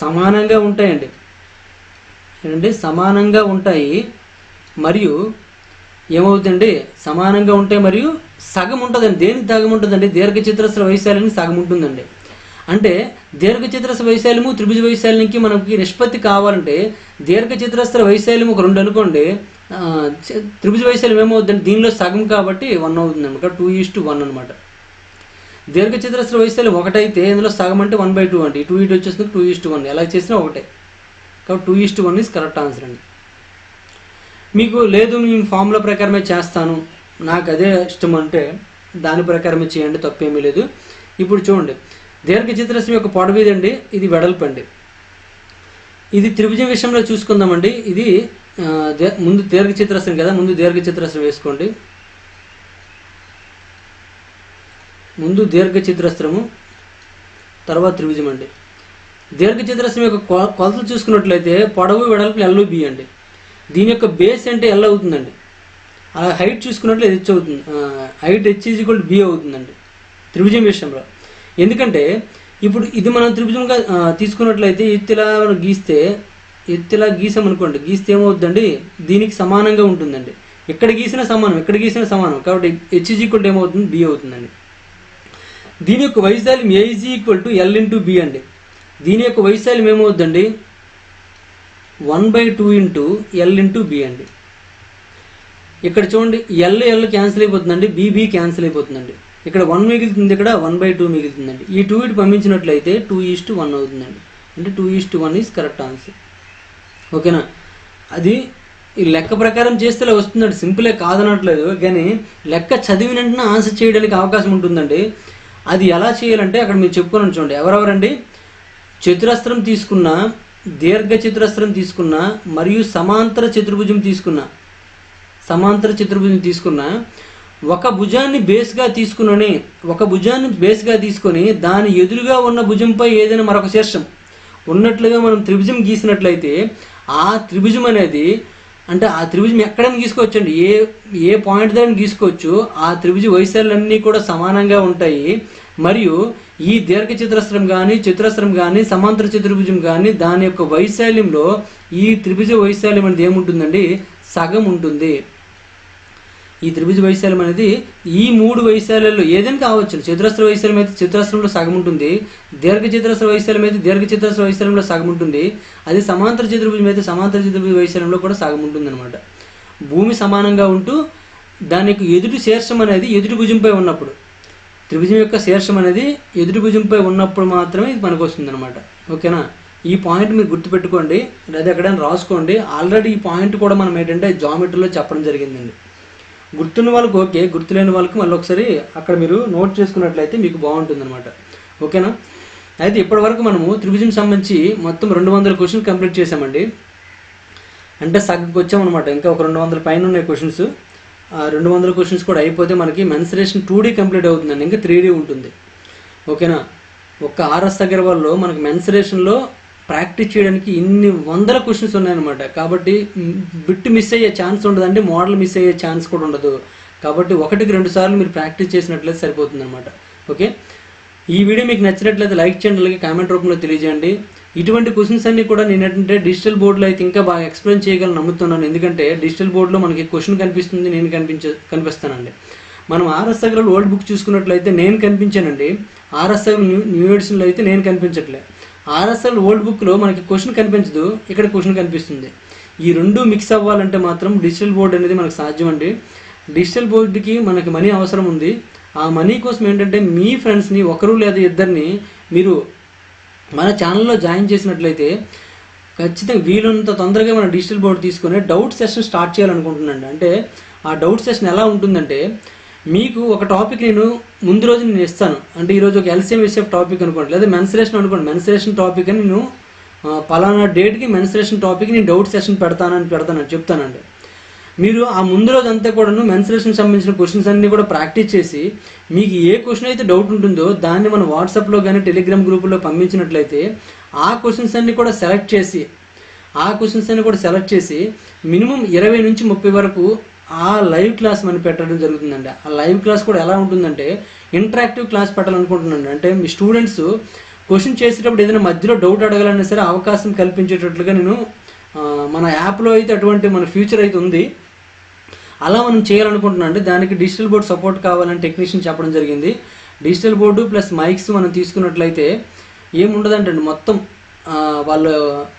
సమానంగా ఉంటాయండి, ఏంటంటే సమానంగా ఉంటాయి మరియు ఏమవుతుందండి సమానంగా ఉంటాయి మరియు సగం ఉంటుందండి. దేనికి సగం ఉంటుందండి? దీర్ఘచతురస్ర వైశాల్యానికి సగం ఉంటుందండి. అంటే దీర్ఘచతురస్ర వైశాల్యము త్రిభుజ వైశాల్యంకి మనకి నిష్పత్తి కావాలంటే దీర్ఘచతురస్ర వైశాల్యం ఒక 2 అనుకోండి, త్రిభుజ వైశాల్యం ఏమవుతుందంటే దీనిలో సగం కాబట్టి 1 అవుతుంది అనమాట, 2:1 అనమాట. దీర్ఘచతురస్ర వైశాల్యం 1 అయితే ఇందులో సగం అంటే 1/2 అంటే 2 ఇటు వచ్చేస్తుంది 2:1, ఎలా చేసినా ఒకటే కాబట్టి 2:1 ఈజ్ కరెక్ట్ ఆన్సర్ అండి. మీకు లేదు నేను ఫార్ములా ప్రకారమే చేస్తాను, నాకు అదే ఇష్టం అంటే దాని ప్రకారమే చేయండి, తప్పేమీ లేదు. ఇప్పుడు చూడండి, దీర్ఘచతురస్రం యొక్క పొడవు ఇదండి, ఇది వెడల్పు అండి. ఇది త్రిభుజం విషయంలో చూసుకుందామండి. ఇది ముందు దీర్ఘచతురస్రం కదా, ముందు దీర్ఘచతురస్రం వేసుకోండి. ముందు దీర్ఘచతురస్రము తర్వాత త్రిభుజం అండి. దీర్ఘచతురస్రం యొక్క కొలతలు చూసుకున్నట్లయితే పొడవు వెడల్పు LB అండి. దీని యొక్క బేస్ అంటే L అవుతుందండి. ఆ హైట్ చూసుకున్నట్లయితే H అవుతుంది, హైట్ H=B అవుతుందండి త్రిభుజం విషయంలో. ఎందుకంటే ఇప్పుడు ఇది మనం త్రిభుజంగా తీసుకున్నట్లయితే ఎత్తిలా గీసామనుకోండి, గీస్తే ఏమవుతుందండి, దీనికి సమానంగా ఉంటుందండి. ఎక్కడ గీసినా సమానం కాబట్టి H ఏమవుతుంది, B అవుతుందండి. దీని యొక్క వైశాల్యం A L B అండి. దీని యొక్క వైశాల్యం ఏమవుతుందండి 1/2 L B అండి. ఇక్కడ చూడండి L క్యాన్సిల్ అయిపోతుందండి, B క్యాన్సిల్ అయిపోతుందండి. ఇక్కడ 1 మిగులుతుంది, ఇక్కడ 1/2 మిగులుతుందండి. ఈ 2 ఇటు పంపించినట్లయితే 2:1 అవుతుందండి. అంటే 2:1 ఈజ్ కరెక్ట్ ఆన్సర్. ఓకేనా? అది ఈ లెక్క ప్రకారం చేస్తే ఇలా వస్తుందండి, సింపులే కాదనట్లేదు, కానీ లెక్క చదివిన వెంటనే ఆన్సర్ చేయడానికి అవకాశం ఉంటుందండి. అది ఎలా చేయాలంటే అక్కడ మీరు చెప్పుకొని చూడండి, ఎవరెవరండి చతురస్రం తీసుకున్నా, దీర్ఘచతురస్రం తీసుకున్నా మరియు సమాంతర చతుర్భుజం తీసుకున్నా ఒక భుజాన్ని బేస్గా తీసుకొని దాని ఎదురుగా ఉన్న భుజంపై ఏదైనా మరొక శీర్షం ఉన్నట్లుగా మనం త్రిభుజం గీసినట్లయితే ఆ త్రిభుజం అనేది అంటే ఆ త్రిభుజం ఎక్కడైనా గీసుకోవచ్చండి, ఏ పాయింట్ దగ్గర గీసుకోవచ్చు. ఆ త్రిభుజ వైశాల్యాలన్నీ కూడా సమానంగా ఉంటాయి. మరియు ఈ దీర్ఘచతురస్రం కానీ చతురస్రం కానీ సమాంతర చతుర్భుజం కానీ దాని యొక్క వైశాల్యంలో ఈ త్రిభుజ వైశాల్యం అనేది ఏముంటుందండి, సగం ఉంటుంది. ఈ త్రిభుజ వైశాల్యం అనేది ఈ 3 వైశాల్యాల్లో ఏదైనా కావచ్చు. చతురస్ర వైశాల్యం అయితే చతురస్రంలో సగం ఉంటుంది, దీర్ఘచతురస్ర వైశాల్యం అయితే దీర్ఘచతురస్ర వైశాల్యంలో సగం ఉంటుంది, అది సమాంతర చతుర్భుజం అయితే సమాంతర చతుర్భుజ వైశాల్యంలో కూడా సగం ఉంటుంది అనమాట. భూమి సమానంగా ఉంటూ దాని యొక్క ఎదుటి శీర్షం అనేది ఎదుటి భుజంపై ఉన్నప్పుడు, త్రిభుజం యొక్క శీర్షం అనేది ఎదుటి భుజంపై ఉన్నప్పుడు మాత్రమే ఇది పనికి వస్తుంది అనమాట. ఓకేనా? ఈ పాయింట్ మీరు గుర్తుపెట్టుకోండి, లేదా ఎక్కడైనా రాసుకోండి. ఆల్రెడీ ఈ పాయింట్ కూడా మనం ఏంటంటే జామెట్రీలో చెప్పడం జరిగిందండి. గుర్తున్న వాళ్ళకి ఓకే, గుర్తులేని వాళ్ళకి మళ్ళీ ఒకసారి అక్కడ మీరు నోట్ చేసుకున్నట్లయితే మీకు బాగుంటుంది అనమాట. ఓకేనా? అయితే ఇప్పటివరకు మనము త్రిభుజం సంబంధించి మొత్తం 200 క్వశ్చన్స్ కంప్లీట్ చేసామండి. అంటే సగంకి వచ్చామన్నమాట. ఇంకా ఒక 200 పైన ఉన్నాయి క్వశ్చన్స్. 200 క్వశ్చన్స్ కూడా అయిపోతే మనకి మెన్సురేషన్ 2D కంప్లీట్ అవుతుందండి, ఇంకా 3D ఉంటుంది. ఓకేనా? ఒక్క ఆర్ఎస్ అగర్వాల్లో మనకి మెన్సురేషన్లో ప్రాక్టీస్ చేయడానికి ఇన్ని 100 క్వశ్చన్స్ ఉన్నాయన్నమాట. కాబట్టి బిట్ మిస్ అయ్యే ఛాన్స్ ఉండదండి, మోడల్ మిస్ అయ్యే ఛాన్స్ కూడా ఉండదు. కాబట్టి 1-2 సార్లు మీరు ప్రాక్టీస్ చేసినట్లయితే సరిపోతుంది అనమాట. ఓకే, ఈ వీడియో మీకు నచ్చినట్లయితే లైక్ చేయండి, అలాగే కామెంట్ రూపంలో తెలియజేయండి. ఇటువంటి క్వశ్చన్స్ అన్ని కూడా నేను ఏంటంటే డిజిటల్ బోర్డులో అయితే ఇంకా బాగా ఎక్స్ప్లెయిన్ చేయగలను నమ్ముతున్నాను. ఎందుకంటే డిజిటల్ బోర్డులో మనకి క్వశ్చన్ కనిపిస్తుంది, నేను కనిపిస్తానండి. మనం ఆర్ఎస్ అగర్వాల్ ఓల్డ్ బుక్ చూసుకున్నట్లయితే నేను కనిపించానండి, ఆర్ఎస్ అగర్వాల్ న్యూ ఎడిషన్లో అయితే నేను కనిపించట్లే. ఆర్ఎస్ అగర్వాల్ ఓల్డ్ బుక్లో మనకి క్వశ్చన్ కనిపించదు, ఇక్కడ క్వశ్చన్ కనిపిస్తుంది. ఈ రెండు మిక్స్ అవ్వాలంటే మాత్రం డిజిటల్ బోర్డు అనేది మనకు సాధ్యం అండి. డిజిటల్ బోర్డుకి మనకి మనీ అవసరం ఉంది. ఆ మనీ కోసం ఏంటంటే మీ ఫ్రెండ్స్ని ఒకరు లేదా ఇద్దరిని మీరు మన ఛానల్లో జాయిన్ చేసినట్లయితే ఖచ్చితంగా వీలున్నంత తొందరగా మన డిజిటల్ బోర్డు తీసుకొని డౌట్ సెషన్ స్టార్ట్ చేయాలనుకుంటున్నాను. అంటే ఆ డౌట్ సెషన్ ఎలా ఉంటుందంటే, మీకు ఒక టాపిక్ నేను ముందు రోజు నేను ఇస్తాను. అంటే ఈరోజు ఒక ఎల్సిఎం ఎస్ఎఫ్ టాపిక్ అనుకోండి, లేదా మెన్సురేషన్ అనుకోండి, మెన్సురేషన్ టాపిక్ అని నేను పలానా డేట్కి మెన్సురేషన్ టాపిక్ నేను డౌట్ సెషన్ పెడతానని చెప్తానండి. మీరు ఆ ముందు రోజు అంతా కూడాను మెన్సురేషన్ సంబంధించిన క్వశ్చన్స్ అన్నీ కూడా ప్రాక్టీస్ చేసి మీకు ఏ క్వశ్చన్ అయితే డౌట్ ఉంటుందో దాన్ని మన వాట్సాప్లో కానీ టెలిగ్రామ్ గ్రూపులో పంపించినట్లయితే ఆ క్వశ్చన్స్ అన్నీ కూడా సెలెక్ట్ చేసి మినిమం 20 నుంచి 30 వరకు ఆ లైవ్ క్లాస్ మనం పెట్టడం జరుగుతుందండి. ఆ లైవ్ క్లాస్ కూడా ఎలా ఉంటుందంటే ఇంటరాక్టివ్ క్లాస్ పెట్టాలనుకుంటున్నాను. అంటే మీ స్టూడెంట్స్ క్వశ్చన్ చేసేటప్పుడు ఏదైనా మధ్యలో డౌట్ అడగాలన్నా సరే అవకాశం కల్పించేటట్లుగా నేను మన యాప్లో అయితే అటువంటి మన ఫ్యూచర్ అయితే ఉంది, అలా మనం చేయాలనుకుంటున్నాను. అంటే దానికి డిజిటల్ బోర్డు సపోర్ట్ కావాలని టెక్నీషియన్ చెప్పడం జరిగింది. డిజిటల్ బోర్డు ప్లస్ మైక్స్ మనం తీసుకున్నట్లయితే ఏముండదంటండి, మొత్తం వాళ్ళ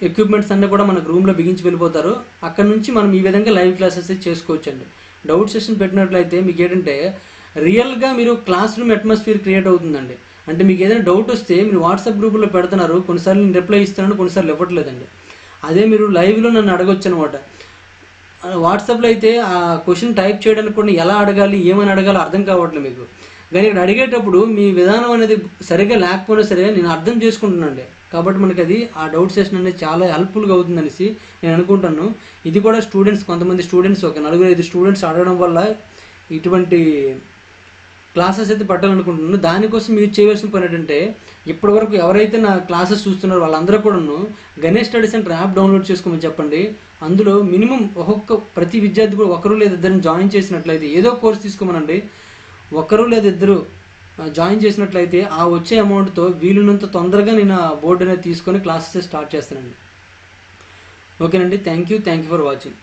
ఎక్విప్మెంట్స్ అన్నీ కూడా మనకు రూమ్లో బిగించి వెళ్ళిపోతారు. అక్కడ నుంచి మనం ఈ విధంగా లైవ్ క్లాసెస్ చేసుకోవచ్చండి. డౌట్ సెషన్ పెట్టినట్లయితే మీకు ఏంటంటే రియల్గా మీరు క్లాస్ రూమ్ అట్మాస్ఫియర్ క్రియేట్ అవుతుందండి. అంటే మీకు ఏదైనా డౌట్ వస్తే మీరు వాట్సాప్ గ్రూపులో పెడుతున్నారు, కొన్నిసార్లు నేను రిప్లై ఇస్తున్నాను, కొన్నిసార్లు ఇవ్వట్లేదండి. అదే మీరు లైవ్లో నన్ను అడగొచ్చు అనమాట. వాట్సాప్లో అయితే ఆ క్వశ్చన్ టైప్ చేయడానికి కూడా ఎలా అడగాలి, ఏమని అడగాలో అర్థం కావట్లేదు మీకు. కానీ ఇక్కడ అడిగేటప్పుడు మీ విధానం అనేది సరిగ్గా లేకపోయినా సరే నేను అర్థం చేసుకుంటున్నానండి. కాబట్టి మనకి అది ఆ డౌట్ సెషన్ అనేది చాలా హెల్ప్ఫుల్గా అవుతుందనేసి నేను అనుకుంటాను. ఇది కూడా స్టూడెంట్స్, కొంతమంది స్టూడెంట్స్, ఒక 4-5 స్టూడెంట్స్ అడగడం వల్ల ఇటువంటి క్లాసెస్ అయితే పెట్టాలనుకుంటున్నాను. దానికోసం మీరు చేయవలసిన పని ఏంటంటే, ఇప్పటివరకు ఎవరైతే నా క్లాసెస్ చూస్తున్నారో వాళ్ళందరూ కూడాను Ganesh study centre app download చేసుకోమని చెప్పండి. అందులో మినిమం ప్రతి విద్యార్థి కూడా ఒకరు లేదా ఇద్దరిని జాయిన్ చేసినట్లయితే, ఏదో కోర్స్ తీసుకోమనండి, ఒకరు లేదా ఇద్దరు జాయిన్ చేసినట్లయితే ఆ వచ్చే అమౌంట్తో వీలున్నంత తొందరగా నేను ఆ బోర్డు అనేది తీసుకొని క్లాసెస్ స్టార్ట్ చేస్తానండి. ఓకేనండి, థ్యాంక్ యూ ఫర్ వాచింగ్.